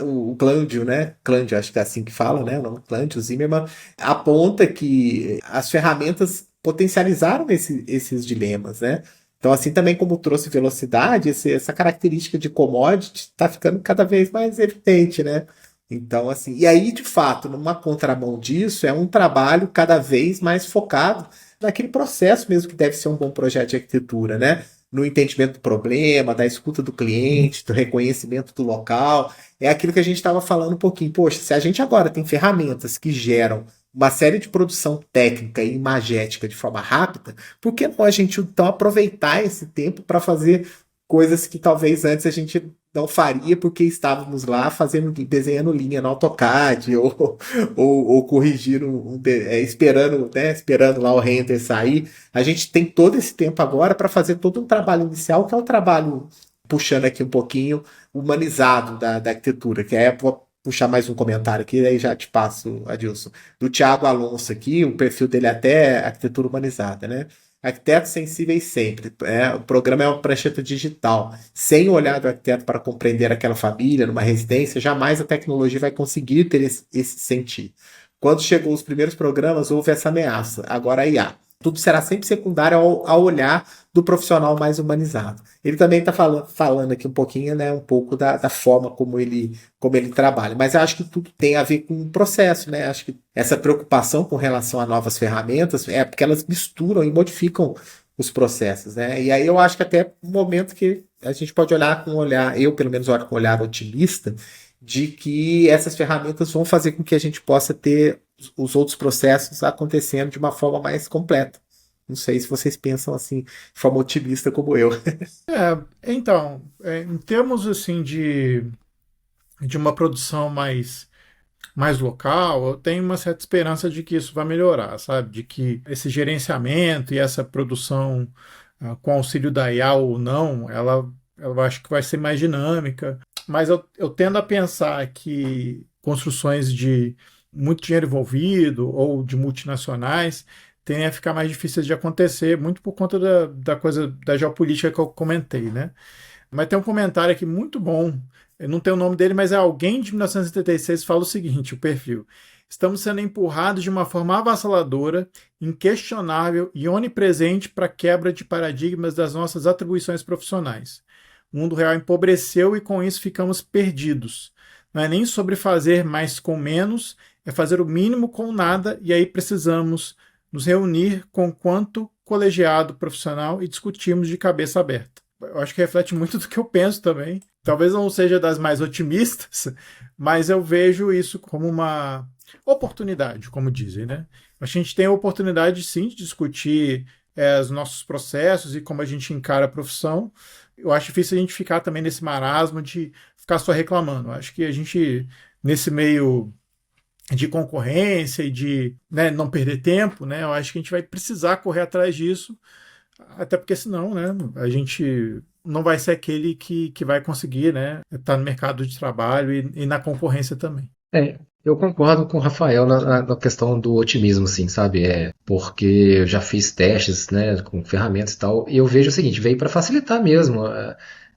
o Clândio, né? Clândio, acho que é assim que fala, né? O nome Clândio Zimmermann aponta que as ferramentas potencializaram esses dilemas, né? Então, assim também como trouxe velocidade, essa característica de commodity está ficando cada vez mais evidente, né? Então, assim, e aí, de fato, numa contramão disso, é um trabalho cada vez mais focado naquele processo mesmo que deve ser um bom projeto de arquitetura, né? No entendimento do problema, da escuta do cliente, do reconhecimento do local. É aquilo que a gente estava falando um pouquinho. Poxa, se a gente agora tem ferramentas que geram uma série de produção técnica e imagética de forma rápida, por que não a gente então aproveitar esse tempo para fazer coisas que talvez antes a gente não faria porque estávamos lá desenhando linha no AutoCAD ou corrigir esperando lá o render sair. A gente tem todo esse tempo agora para fazer todo um trabalho inicial, que é o trabalho, puxando aqui um pouquinho, humanizado da arquitetura, que vou puxar mais um comentário aqui, aí já te passo, Adilson, do Thiago Alonso aqui, o perfil dele até é arquitetura humanizada, né? Arquitetos sensíveis sempre. O programa é uma prancheta digital. Sem o olhar do arquiteto para compreender aquela família numa residência, jamais a tecnologia vai conseguir ter esse sentido. Quando chegou os primeiros programas, houve essa ameaça. Agora a IA. Tudo será sempre secundário ao olhar do profissional mais humanizado. Ele também está falando aqui um pouquinho, né, um pouco da forma como ele trabalha. Mas eu acho que tudo tem a ver com o processo, né? Acho que essa preocupação com relação a novas ferramentas é porque elas misturam e modificam os processos, né? E aí eu acho que até um momento que a gente pode olhar com um olhar, eu pelo menos olho com um olhar otimista, de que essas ferramentas vão fazer com que a gente possa ter os outros processos acontecendo de uma forma mais completa. Não sei se vocês pensam assim, de forma otimista como eu. Então, em termos assim de uma produção mais mais local, eu tenho uma certa esperança de que isso vai melhorar, sabe? De que esse gerenciamento e essa produção com auxílio da IA ou não, eu acho que vai ser mais dinâmica. Mas eu tendo a pensar que construções de muito dinheiro envolvido ou de multinacionais tendem a ficar mais difíceis de acontecer, muito por conta da coisa da geopolítica que eu comentei, né? Mas tem um comentário aqui muito bom. Eu não tenho o nome dele, mas é alguém de 1976 fala o seguinte, o perfil. Estamos sendo empurrados de uma forma avassaladora, inquestionável e onipresente para a quebra de paradigmas das nossas atribuições profissionais. O mundo real empobreceu e com isso ficamos perdidos. Não é nem sobre fazer mais com menos, é fazer o mínimo com nada e aí precisamos nos reunir com quanto colegiado profissional e discutirmos de cabeça aberta. Eu acho que reflete muito do que eu penso também. Talvez não seja das mais otimistas, mas eu vejo isso como uma oportunidade, como dizem, né? A gente tem a oportunidade, sim, de discutir os nossos processos e como a gente encara a profissão. Eu acho difícil a gente ficar também nesse marasmo de ficar só reclamando. Eu acho que a gente, nesse meio de concorrência e de, né, não perder tempo, né, eu acho que a gente vai precisar correr atrás disso, até porque senão, né, a gente não vai ser aquele que vai conseguir, né, estar no mercado de trabalho e na concorrência também. Eu concordo com o Rafael na questão do otimismo, assim, sabe? Porque eu já fiz testes, né, com ferramentas e tal, e eu vejo o seguinte, veio para facilitar mesmo,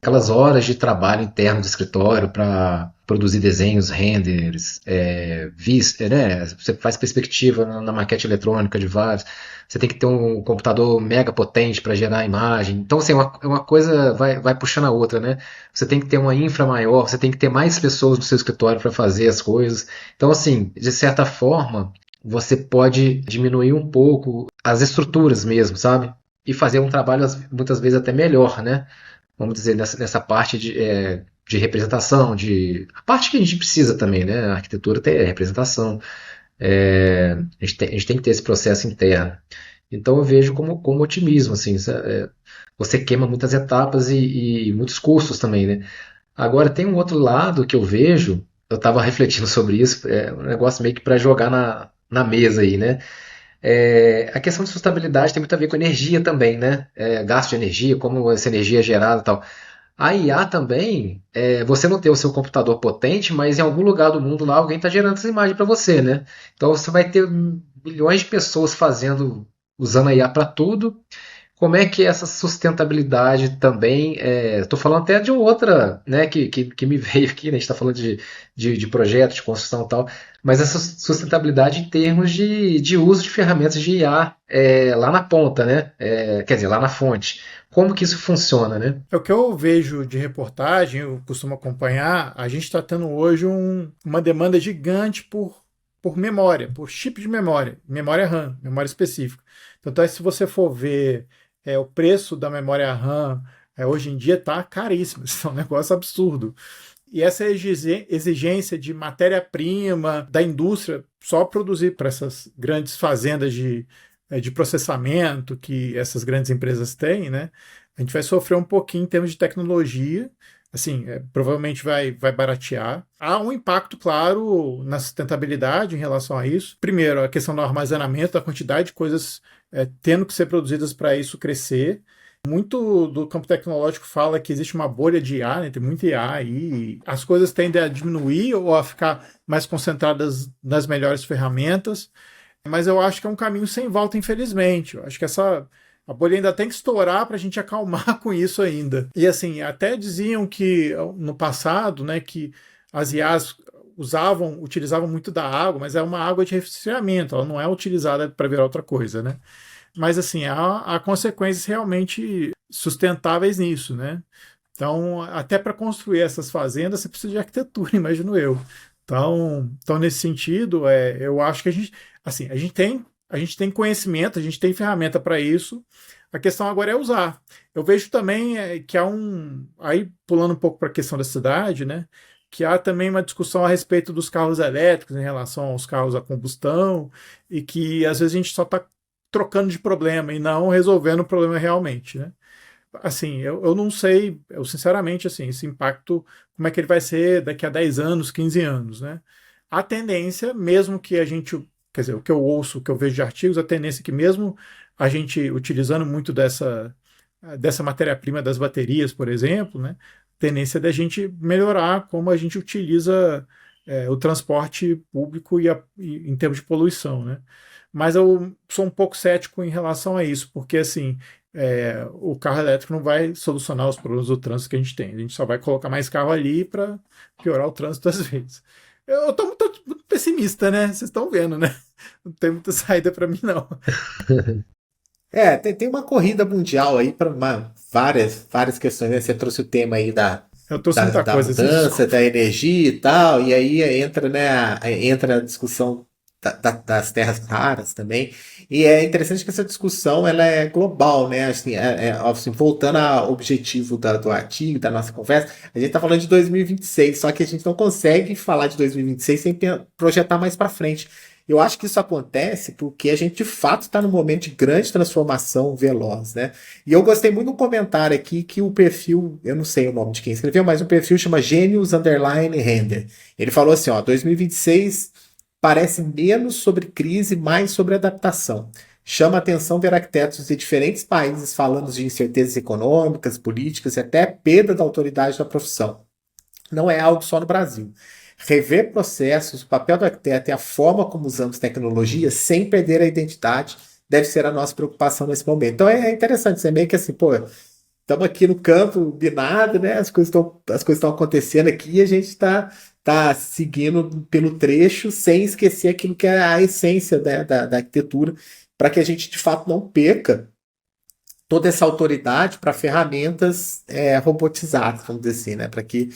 aquelas horas de trabalho interno do escritório para produzir desenhos, renders, né? Você faz perspectiva na maquete eletrônica de vários, você tem que ter um computador mega potente para gerar a imagem. Então, assim, uma coisa vai puxando a outra, né? Você tem que ter uma infra maior, você tem que ter mais pessoas no seu escritório para fazer as coisas. Então, assim, de certa forma, você pode diminuir um pouco as estruturas mesmo, sabe? E fazer um trabalho muitas vezes até melhor, né? Vamos dizer, nessa parte de representação, a parte que a gente precisa também, né? A arquitetura tem representação, a gente tem que ter esse processo interno. Então eu vejo como otimismo, assim, você queima muitas etapas e muitos custos também, né? Agora tem um outro lado que eu vejo, eu estava refletindo sobre isso, um negócio meio que para jogar na mesa aí, né? A questão de sustentabilidade tem muito a ver com energia também, né? Gasto de energia, como essa energia é gerada e tal. A IA também, você não tem o seu computador potente, mas em algum lugar do mundo lá alguém está gerando essa imagem para você, né? Então você vai ter milhões de pessoas usando a IA para tudo. Como é que essa sustentabilidade também, estou falando até de outra, né, que me veio aqui, né, a gente está falando de projeto, de construção e tal, mas essa sustentabilidade em termos de uso de ferramentas de IA lá na ponta, né, quer dizer, lá na fonte. Como que isso funciona, né? É o que eu vejo de reportagem, eu costumo acompanhar, a gente está tendo hoje uma demanda gigante por memória, por chip de memória RAM, memória específica. Então, se você for ver o preço da memória RAM hoje em dia está caríssimo, isso é um negócio absurdo. E essa exigência de matéria-prima da indústria só produzir para essas grandes fazendas de processamento que essas grandes empresas têm, né? A gente vai sofrer um pouquinho em termos de tecnologia, assim, provavelmente vai baratear. Há um impacto, claro, na sustentabilidade em relação a isso. Primeiro, a questão do armazenamento, da quantidade de coisas tendo que ser produzidas para isso crescer. Muito do campo tecnológico fala que existe uma bolha de IA, né? Tem muita IA aí, e as coisas tendem a diminuir ou a ficar mais concentradas nas melhores ferramentas, mas eu acho que é um caminho sem volta, infelizmente. Eu acho que a bolha ainda tem que estourar para a gente acalmar com isso ainda. E assim, até diziam que no passado, né, que as IAs utilizavam muito da água, mas é uma água de resfriamento, ela não é utilizada para virar outra coisa, né? Mas assim, há consequências realmente sustentáveis nisso, né? Então, até para construir essas fazendas, você precisa de arquitetura, imagino eu. Então nesse sentido, eu acho que assim, a gente tem conhecimento, a gente tem ferramenta para isso. A questão agora é usar. Eu vejo também que aí pulando um pouco para a questão da cidade, né? Que há também uma discussão a respeito dos carros elétricos em relação aos carros a combustão e que às vezes a gente só está trocando de problema e não resolvendo o problema realmente, né? Assim, eu não sei, eu sinceramente, assim, esse impacto, como é que ele vai ser daqui a 10 anos, 15 anos, né? a tendência, mesmo que a gente, quer dizer, o que eu ouço, o que eu vejo de artigos, a tendência é que mesmo a gente utilizando muito dessa matéria-prima das baterias, por exemplo, né, a tendência é da gente melhorar como a gente utiliza o transporte público em termos de poluição, né? Mas eu sou um pouco cético em relação a isso, porque assim, o carro elétrico não vai solucionar os problemas do trânsito que a gente tem. A gente só vai colocar mais carro ali para piorar o trânsito às vezes. Eu estou muito pessimista, né? Vocês estão vendo, né? Não tem muita saída para mim, não. Tem uma corrida mundial aí para várias questões, né? Você trouxe o tema aí Eu trouxe muita da coisa. mudança, da energia e tal, e aí entra, né, entra a discussão das terras raras também. E é interessante que essa discussão ela é global, né? Assim, voltando ao objetivo do artigo, da nossa conversa, a gente está falando de 2026, só que a gente não consegue falar de 2026 sem projetar mais para frente. Eu acho que isso acontece porque a gente de fato está num momento de grande transformação veloz, né? E eu gostei muito do comentário aqui que o perfil, eu não sei o nome de quem escreveu, mas o perfil chama Gênios Underline Render. Ele falou assim, ó, 2026 parece menos sobre crise, mais sobre adaptação. Chama a atenção ver arquitetos de diferentes países falando de incertezas econômicas, políticas e até perda da autoridade da profissão. Não é algo só no Brasil. Rever processos, o papel do arquiteto e a forma como usamos tecnologia sem perder a identidade deve ser a nossa preocupação nesse momento. Então é interessante, você meio que assim, pô, estamos aqui no campo de nada, né? As coisas estão acontecendo aqui e a gente está seguindo pelo trecho sem esquecer aquilo que é a essência, né, da arquitetura, para que a gente de fato não perca toda essa autoridade para ferramentas robotizadas, vamos dizer assim, né? Para que,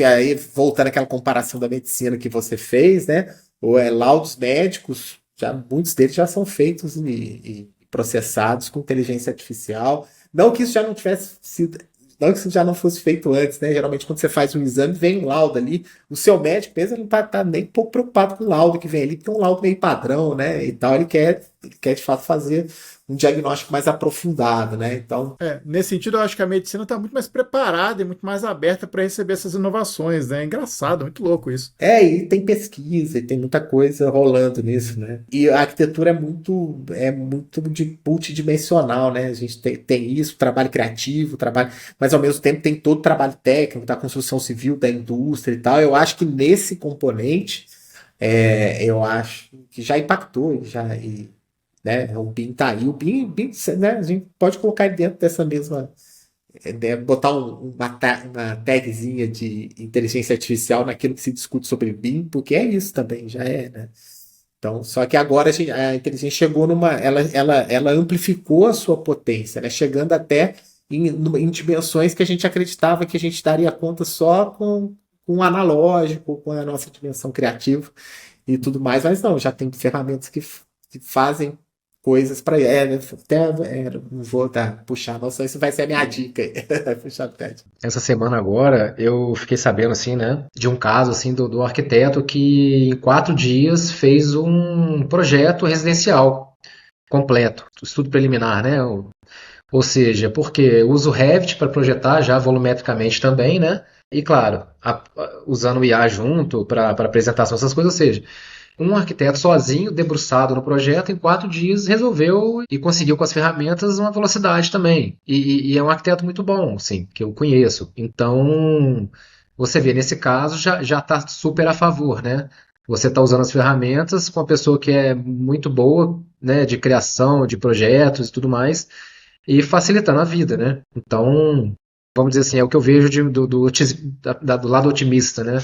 aí voltando àquela comparação da medicina que você fez, né? Laudos médicos, muitos deles já são feitos e processados com inteligência artificial. Não que isso já não tivesse sido, não que isso já não fosse feito antes, né? Geralmente quando você faz um exame, vem um laudo ali. O seu médico mesmo não tá nem um pouco preocupado com o laudo que vem ali, porque é um laudo meio padrão, né? E tal, ele quer de fato fazer um diagnóstico mais aprofundado, né? Então, nesse sentido, eu acho que a medicina está muito mais preparada e muito mais aberta para receber essas inovações, né? É engraçado, muito louco isso. e tem pesquisa, e tem muita coisa rolando nisso, né? E a arquitetura é muito multidimensional, né? A gente tem isso, trabalho criativo, mas ao mesmo tempo tem todo o trabalho técnico da construção civil, da indústria e tal. Eu acho que nesse componente, eu acho que já impactou, né? O BIM tá aí. O BIM, né? A gente pode colocar ele dentro dessa mesma. Botar uma tagzinha de inteligência artificial naquilo que se discute sobre BIM, porque é isso também, já é, né? Então, só que agora a inteligência chegou ela amplificou a sua potência, né? Chegando até em dimensões que a gente acreditava que a gente daria conta só com o analógico, com a nossa dimensão criativa e tudo mais, mas não, já tem ferramentas que fazem coisas para não vou puxar, não sei se vai ser a minha dica aí. Puxar o pé. Essa semana agora eu fiquei sabendo assim, né, de um caso assim do arquiteto que em 4 dias fez um projeto residencial completo, estudo preliminar, né? Ou seja, porque usa o Revit para projetar já volumetricamente também, né? E claro, usando o IA junto para apresentação, essas coisas, ou seja, um arquiteto sozinho, debruçado no projeto, em 4 dias resolveu e conseguiu com as ferramentas uma velocidade também. E é um arquiteto muito bom, assim, que eu conheço. Então, você vê, nesse caso, já está super a favor, né? Você está usando as ferramentas com uma pessoa que é muito boa, né, de criação, de projetos e tudo mais, e facilitando a vida, né? Então, vamos dizer assim, é o que eu vejo do lado otimista, né?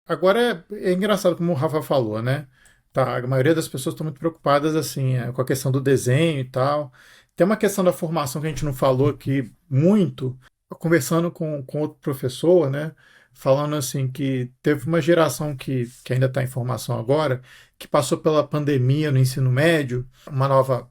Agora é engraçado como o Rafa falou, né? Tá, a maioria das pessoas estão muito preocupadas assim, com a questão do desenho e tal. Tem uma questão da formação que a gente não falou aqui muito, conversando com outro professor, né? Falando assim que teve uma geração que ainda está em formação agora, que passou pela pandemia no ensino médio, uma nova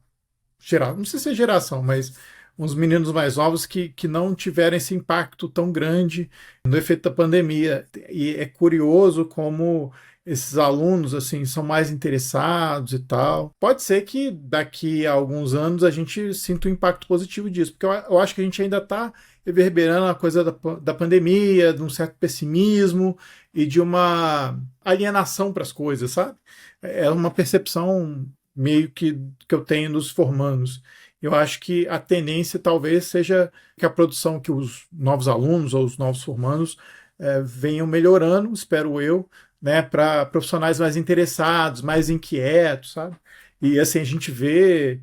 geração, não sei se é geração, mas uns meninos mais novos que não tiveram esse impacto tão grande no efeito da pandemia. E é curioso como esses alunos assim são mais interessados e tal. Pode ser que daqui a alguns anos a gente sinta um impacto positivo disso, porque eu acho que a gente ainda está reverberando a coisa da pandemia, de um certo pessimismo e de uma alienação para as coisas, sabe? É uma percepção meio que eu tenho nos formandos. Eu acho que a tendência talvez seja que a produção que os novos alunos ou os novos formandos venham melhorando, espero eu, né, para profissionais mais interessados, mais inquietos, sabe? E assim, a gente vê,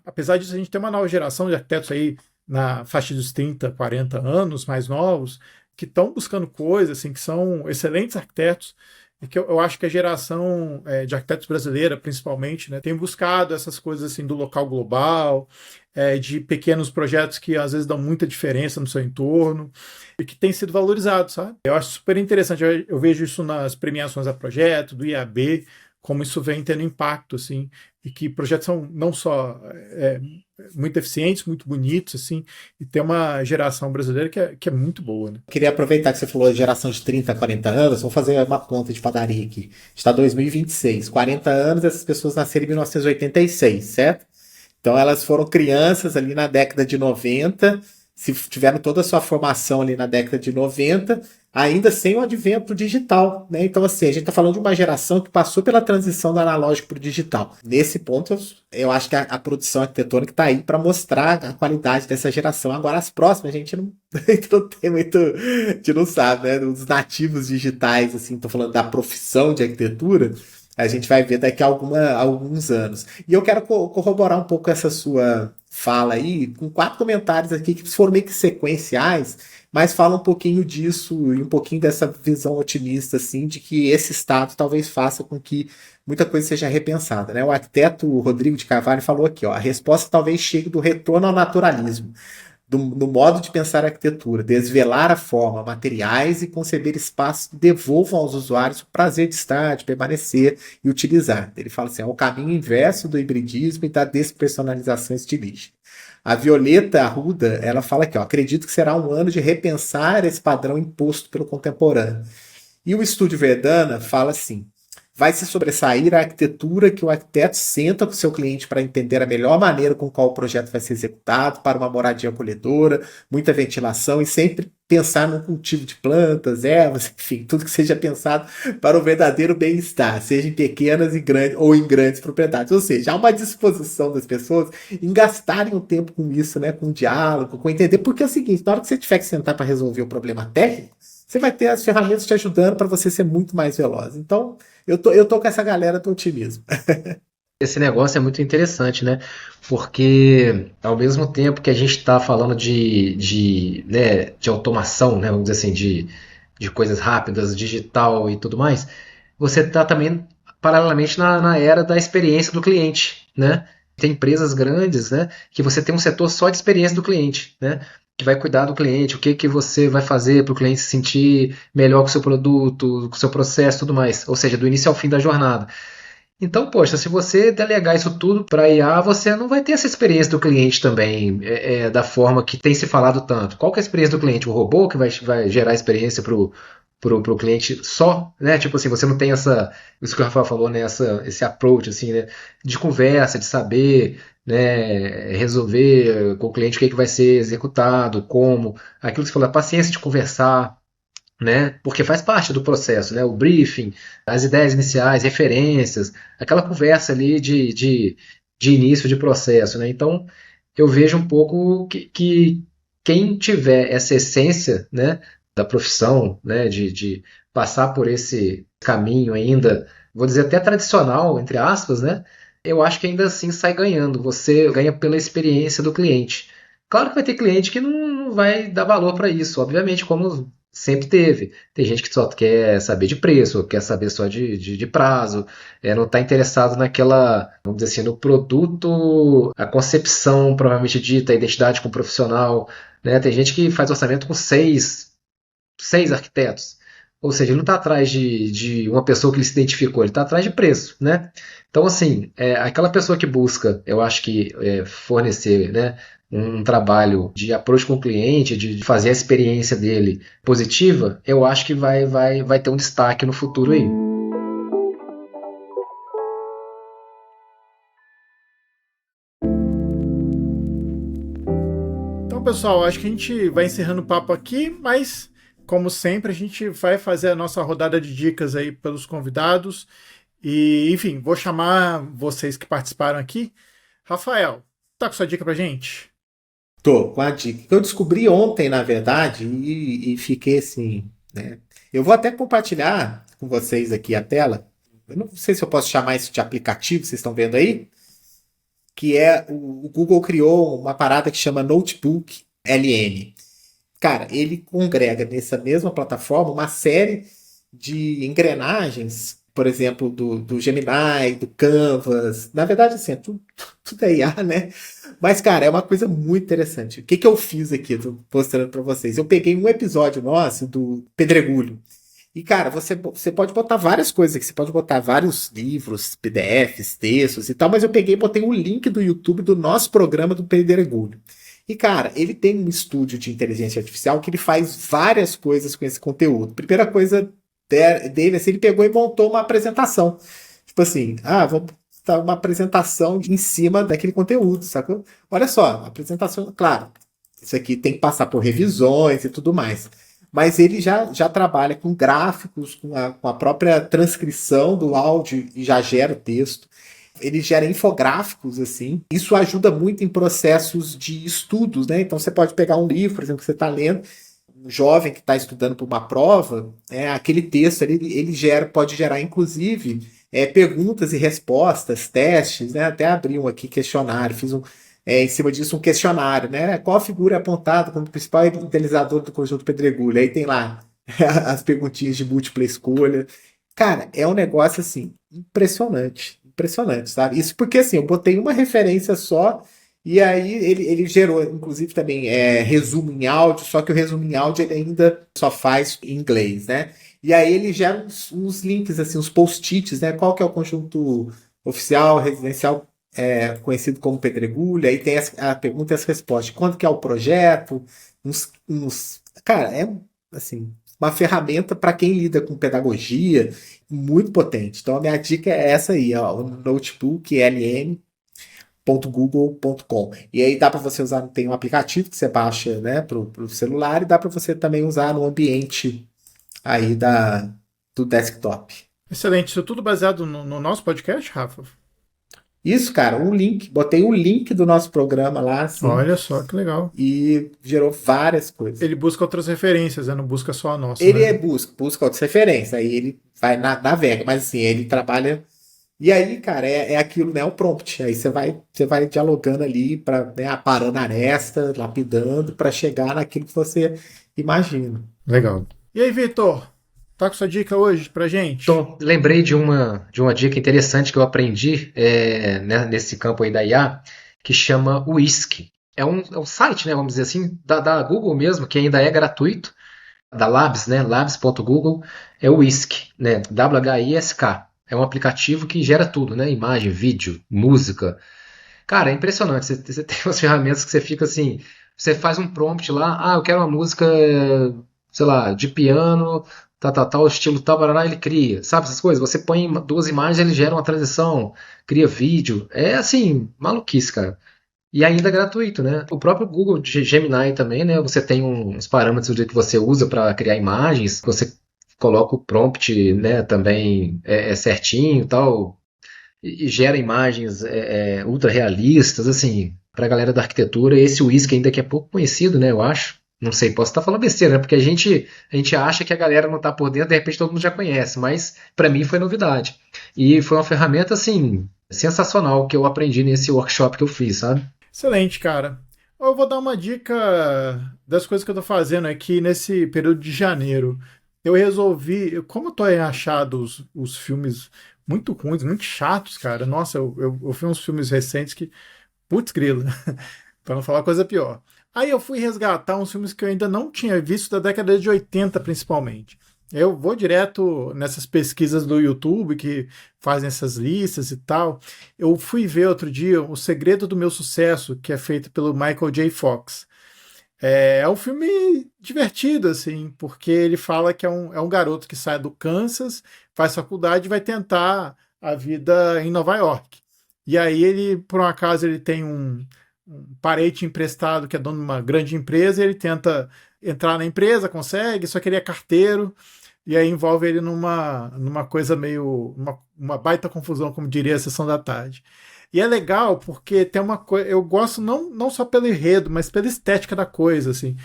apesar disso, a gente tem uma nova geração de arquitetos aí na faixa dos 30, 40 anos, mais novos, que estão buscando coisas, assim, que são excelentes arquitetos, e que eu acho que a geração de arquitetos brasileira, principalmente, né, tem buscado essas coisas assim do local global, de pequenos projetos que às vezes dão muita diferença no seu entorno e que tem sido valorizado, sabe? Eu acho super interessante, eu vejo isso nas premiações a projeto, do IAB, como isso vem tendo impacto, assim, e que projetos são não só muito eficientes, muito bonitos, assim, e tem uma geração brasileira que é muito boa, né? Queria aproveitar que você falou de geração de 30, 40 anos, vou fazer uma conta de padaria aqui. Está 2026, 40 anos, essas pessoas nasceram em 1986, certo? Então elas foram crianças ali na década de 90, se tiveram toda a sua formação ali na década de 90, ainda sem o advento digital, né? Então, assim, a gente está falando de uma geração que passou pela transição do analógico para o digital. Nesse ponto, eu acho que a produção arquitetônica está aí para mostrar a qualidade dessa geração. Agora, as próximas, a gente não tem muito, a gente não sabe, né? Os nativos digitais, assim, estou falando da profissão de arquitetura, a gente vai ver daqui a alguns anos. E eu quero corroborar um pouco essa sua fala aí, com 4 comentários aqui que foram meio que sequenciais, mas fala um pouquinho disso e um pouquinho dessa visão otimista, assim, de que esse estado talvez faça com que muita coisa seja repensada, né? O arquiteto Rodrigo de Carvalho falou aqui, ó, a resposta talvez chegue do retorno ao naturalismo, no modo de pensar a arquitetura, desvelar a forma, materiais e conceber espaços que devolvam aos usuários o prazer de estar, de permanecer e utilizar. Ele fala assim, é o caminho inverso do hibridismo e da despersonalização estilística. A Violeta Arruda, ela fala aqui, ó, acredito que será um ano de repensar esse padrão imposto pelo contemporâneo. E o Estúdio Verdana fala assim, vai se sobressair a arquitetura que o arquiteto senta com o seu cliente para entender a melhor maneira com qual o projeto vai ser executado, para uma moradia acolhedora, muita ventilação e sempre pensar no cultivo de plantas, ervas, enfim, tudo que seja pensado para o verdadeiro bem-estar, seja em pequenas e grandes, ou em grandes propriedades. Ou seja, há uma disposição das pessoas em gastarem o tempo com isso, né, com diálogo, com entender, porque é o seguinte, na hora que você tiver que sentar para resolver o problema técnico, você vai ter as ferramentas te ajudando para você ser muito mais veloz. Então, eu tô com essa galera do otimismo. Esse negócio é muito interessante, né? Porque ao mesmo tempo que a gente está falando de automação, né? Vamos dizer assim, de coisas rápidas, digital e tudo mais, você está também paralelamente na era da experiência do cliente, né? Tem empresas grandes, né? Que você tem um setor só de experiência do cliente, né? Que vai cuidar do cliente, o que você vai fazer para o cliente se sentir melhor com o seu produto, com o seu processo e tudo mais. Ou seja, do início ao fim da jornada. Então, poxa, se você delegar isso tudo para IA, você não vai ter essa experiência do cliente também, da forma que tem se falado tanto. Qual que é a experiência do cliente? O robô que vai gerar a experiência pro cliente só, né? Tipo assim, você não tem isso que o Rafael falou, né? Esse approach, assim, né? De conversa, de saber, né? Resolver com o cliente o que vai ser executado, como. Aquilo que você falou, a paciência de conversar, né? Porque faz parte do processo, né? O briefing, as ideias iniciais, referências, aquela conversa ali de início de processo, né? Então, eu vejo um pouco que quem tiver essa essência, né, da profissão, né, de passar por esse caminho ainda, vou dizer até tradicional, entre aspas, né? Eu acho que ainda assim sai ganhando. Você ganha pela experiência do cliente. Claro que vai ter cliente que não vai dar valor para isso, obviamente, como sempre teve. Tem gente que só quer saber de preço, quer saber só de prazo, não está interessado naquela, vamos dizer assim, no produto, a concepção provavelmente dita, a identidade com o profissional, né? Tem gente que faz orçamento com seis arquitetos. Ou seja, ele não está atrás de uma pessoa que ele se identificou, ele está atrás de preço, né? Então, assim, aquela pessoa que busca, eu acho que fornecer, né, um trabalho de approach com o cliente, de fazer a experiência dele positiva, eu acho que vai ter um destaque no futuro aí. pessoal, acho que a gente vai encerrando o papo aqui, mas, como sempre, a gente vai fazer a nossa rodada de dicas aí pelos convidados. E, enfim, vou chamar vocês que participaram aqui. Rafael, tá com sua dica pra gente? Tô com a dica que eu descobri ontem, na verdade, e fiquei assim, né? Eu vou até compartilhar com vocês aqui a tela. Eu não sei se eu posso chamar isso de aplicativo, vocês estão vendo aí? Que é o Google criou uma parada que chama Notebook LM. Cara, ele congrega nessa mesma plataforma uma série de engrenagens, por exemplo, do Gemini, do Canvas. Na verdade, assim, tudo é IA, né? Mas, cara, é uma coisa muito interessante. O que que eu fiz aqui? Tô mostrando para vocês. Eu peguei um episódio nosso do Pedregulho. E, cara, você pode botar várias coisas aqui. Você pode botar vários livros, PDFs, textos e tal. Mas eu peguei e botei um link do YouTube do nosso programa do Pedregulho. E, cara, ele tem um estúdio de inteligência artificial que ele faz várias coisas com esse conteúdo. Primeira coisa dele, assim, ele pegou e montou uma apresentação. Tipo assim, vamos botar uma apresentação em cima daquele conteúdo, sacou? Olha só, apresentação, claro, isso aqui tem que passar por revisões e tudo mais. Mas ele já trabalha com gráficos, com a própria transcrição do áudio e já gera o texto. Ele gera infográficos, assim. Isso ajuda muito em processos de estudos, né? Então você pode pegar um livro, por exemplo, que você está lendo, um jovem que está estudando para uma prova, aquele texto ele pode gerar, inclusive, perguntas e respostas, testes, né? Até abri um aqui, questionário, fiz em cima disso um questionário, né? Qual a figura é apontada como principal idealizador do conjunto Pedregulho? Aí tem lá as perguntinhas de múltipla escolha. Cara, é um negócio assim, impressionante. Impressionante, sabe? Isso porque assim, eu botei uma referência só e aí ele gerou, inclusive também resumo em áudio, só que o resumo em áudio ele ainda só faz em inglês, né? E aí ele gera uns links, assim, uns post-its, né? Qual que é o conjunto oficial, residencial, conhecido como Pedregulho? Aí tem a pergunta e as respostas. Quanto que é o projeto? Cara, é assim, uma ferramenta para quem lida com pedagogia muito potente. Então a minha dica é essa aí, ó, o notebook lm.google.com. E aí dá para você usar, tem um aplicativo que você baixa, né, pro celular e dá para você também usar no ambiente aí do desktop. Excelente. Isso tudo baseado no nosso podcast, Rafa? Isso, cara, botei um link do nosso programa lá, assim, Olha só, que legal. e gerou várias coisas. Ele busca outras referências, não busca só a nossa. Ele né? busca outras referências, aí ele vai navega, mas assim, ele trabalha. E aí, cara, é aquilo, né? O prompt. Aí você vai dialogando ali, aparando a aresta, lapidando, para chegar naquilo que você imagina. Legal. E aí, Vitor? Tá com sua dica hoje pra gente? Então, lembrei de uma dica interessante que eu aprendi nesse campo aí da IA, que chama Whisk. É um site, né, vamos dizer assim, da Google mesmo, que ainda é gratuito, da Labs, né, labs.google, é o Whisk, né, WHISK. É um aplicativo que gera tudo, né, imagem, vídeo, música. Cara, é impressionante. Você tem umas ferramentas que você fica assim, você faz um prompt lá, eu quero uma música, sei lá, de piano, tal, estilo tal, barará, ele cria. Sabe essas coisas? Você põe duas imagens, ele gera uma transição, cria vídeo. É assim, maluquice, cara. E ainda é gratuito, né? O próprio Google Gemini também, né? Você tem uns parâmetros que você usa para criar imagens, você coloca o prompt, né, também certinho, tal, e gera imagens ultra realistas, assim, para a galera da arquitetura. Esse Whisk ainda que é pouco conhecido, né? Eu acho. Não sei, posso estar falando besteira, né? Porque a gente acha que a galera não está por dentro, de repente todo mundo já conhece, mas para mim foi novidade. E foi uma ferramenta, assim, sensacional que eu aprendi nesse workshop que eu fiz, sabe? Excelente, cara. Eu vou dar uma dica das coisas que eu tô fazendo aqui nesse período de janeiro. Eu resolvi, como eu tô achando os filmes muito ruins, muito chatos, cara. Nossa, eu vi uns filmes recentes que, putz, grilo, pra não falar coisa pior. Aí eu fui resgatar uns filmes que eu ainda não tinha visto da década de 80, principalmente. Eu vou direto nessas pesquisas do YouTube que fazem essas listas e tal. Eu fui ver outro dia O Segredo do Meu Sucesso, que é feito pelo Michael J. Fox. É um filme divertido, assim, porque ele fala que é um garoto que sai do Kansas, faz faculdade e vai tentar a vida em Nova York. E aí ele, por um acaso, ele tem parente emprestado que é dono de uma grande empresa, e ele tenta entrar na empresa, consegue, só que ele é carteiro, e aí envolve ele numa coisa meio... uma baita confusão, como diria a Sessão da Tarde. E é legal porque tem uma coisa... Eu gosto não só pelo enredo, mas pela estética da coisa, assim.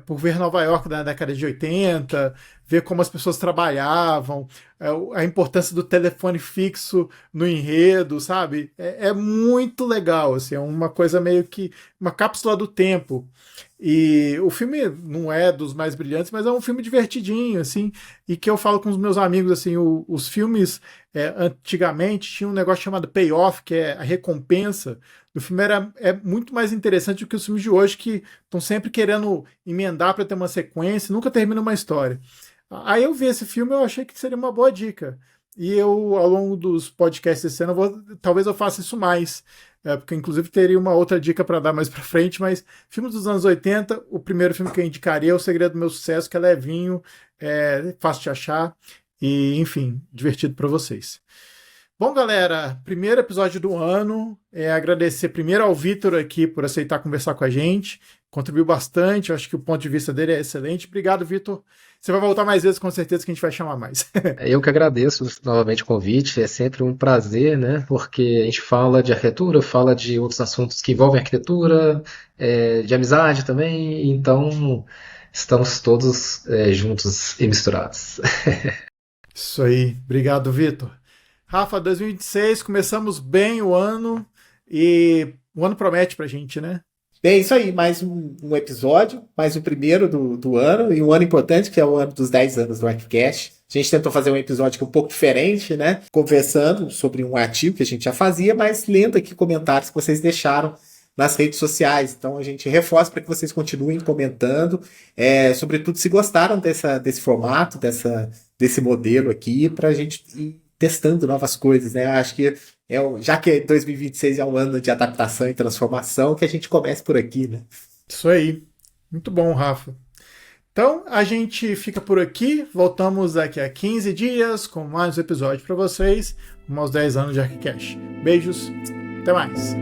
Por ver Nova York na década de 80, ver como as pessoas trabalhavam, a importância do telefone fixo no enredo, sabe? É muito legal, assim. É uma coisa meio que... uma cápsula do tempo. E o filme não é dos mais brilhantes, mas é um filme divertidinho, assim, e que eu falo com os meus amigos, assim, os filmes antigamente tinham um negócio chamado payoff, que é a recompensa do filme, é muito mais interessante do que os filmes de hoje, que estão sempre querendo emendar para ter uma sequência, nunca termina uma história. Aí eu vi esse filme, eu achei que seria uma boa dica. E eu, ao longo dos podcasts desse ano, talvez eu faça isso mais. Porque inclusive teria uma outra dica para dar mais para frente, mas filmes dos anos 80, o primeiro filme que eu indicaria é O Segredo do Meu Sucesso, que é levinho, fácil de achar e, enfim, divertido para vocês. Bom, galera, primeiro episódio do ano, agradecer primeiro ao Vitor aqui por aceitar conversar com a gente, contribuiu bastante, eu acho que o ponto de vista dele é excelente. Obrigado, Vitor. Você vai voltar mais vezes, com certeza, que a gente vai chamar mais. Eu que agradeço novamente o convite, é sempre um prazer, né? Porque a gente fala de arquitetura, fala de outros assuntos que envolvem arquitetura, de amizade também, então estamos todos juntos e misturados. Isso aí, obrigado, Vitor. Rafa, 2026, começamos bem o ano e o ano promete pra gente, né? Bem, isso aí, mais um episódio, mais o primeiro do ano, e um ano importante, que é o ano dos 10 anos do ArchiCast. A gente tentou fazer um episódio um pouco diferente, né? Conversando sobre um artigo que a gente já fazia, mas lendo aqui comentários que vocês deixaram nas redes sociais. Então a gente reforça para que vocês continuem comentando, sobretudo se gostaram desse formato, desse modelo aqui, para a gente ir testando novas coisas, né? Acho que já que 2026 é um ano de adaptação e transformação, que a gente comece por aqui, né? Isso aí. Muito bom, Rafa. Então, a gente fica por aqui. Voltamos daqui a 15 dias com mais um episódio para vocês, com aos 10 anos de ArchiCast. Beijos, até mais.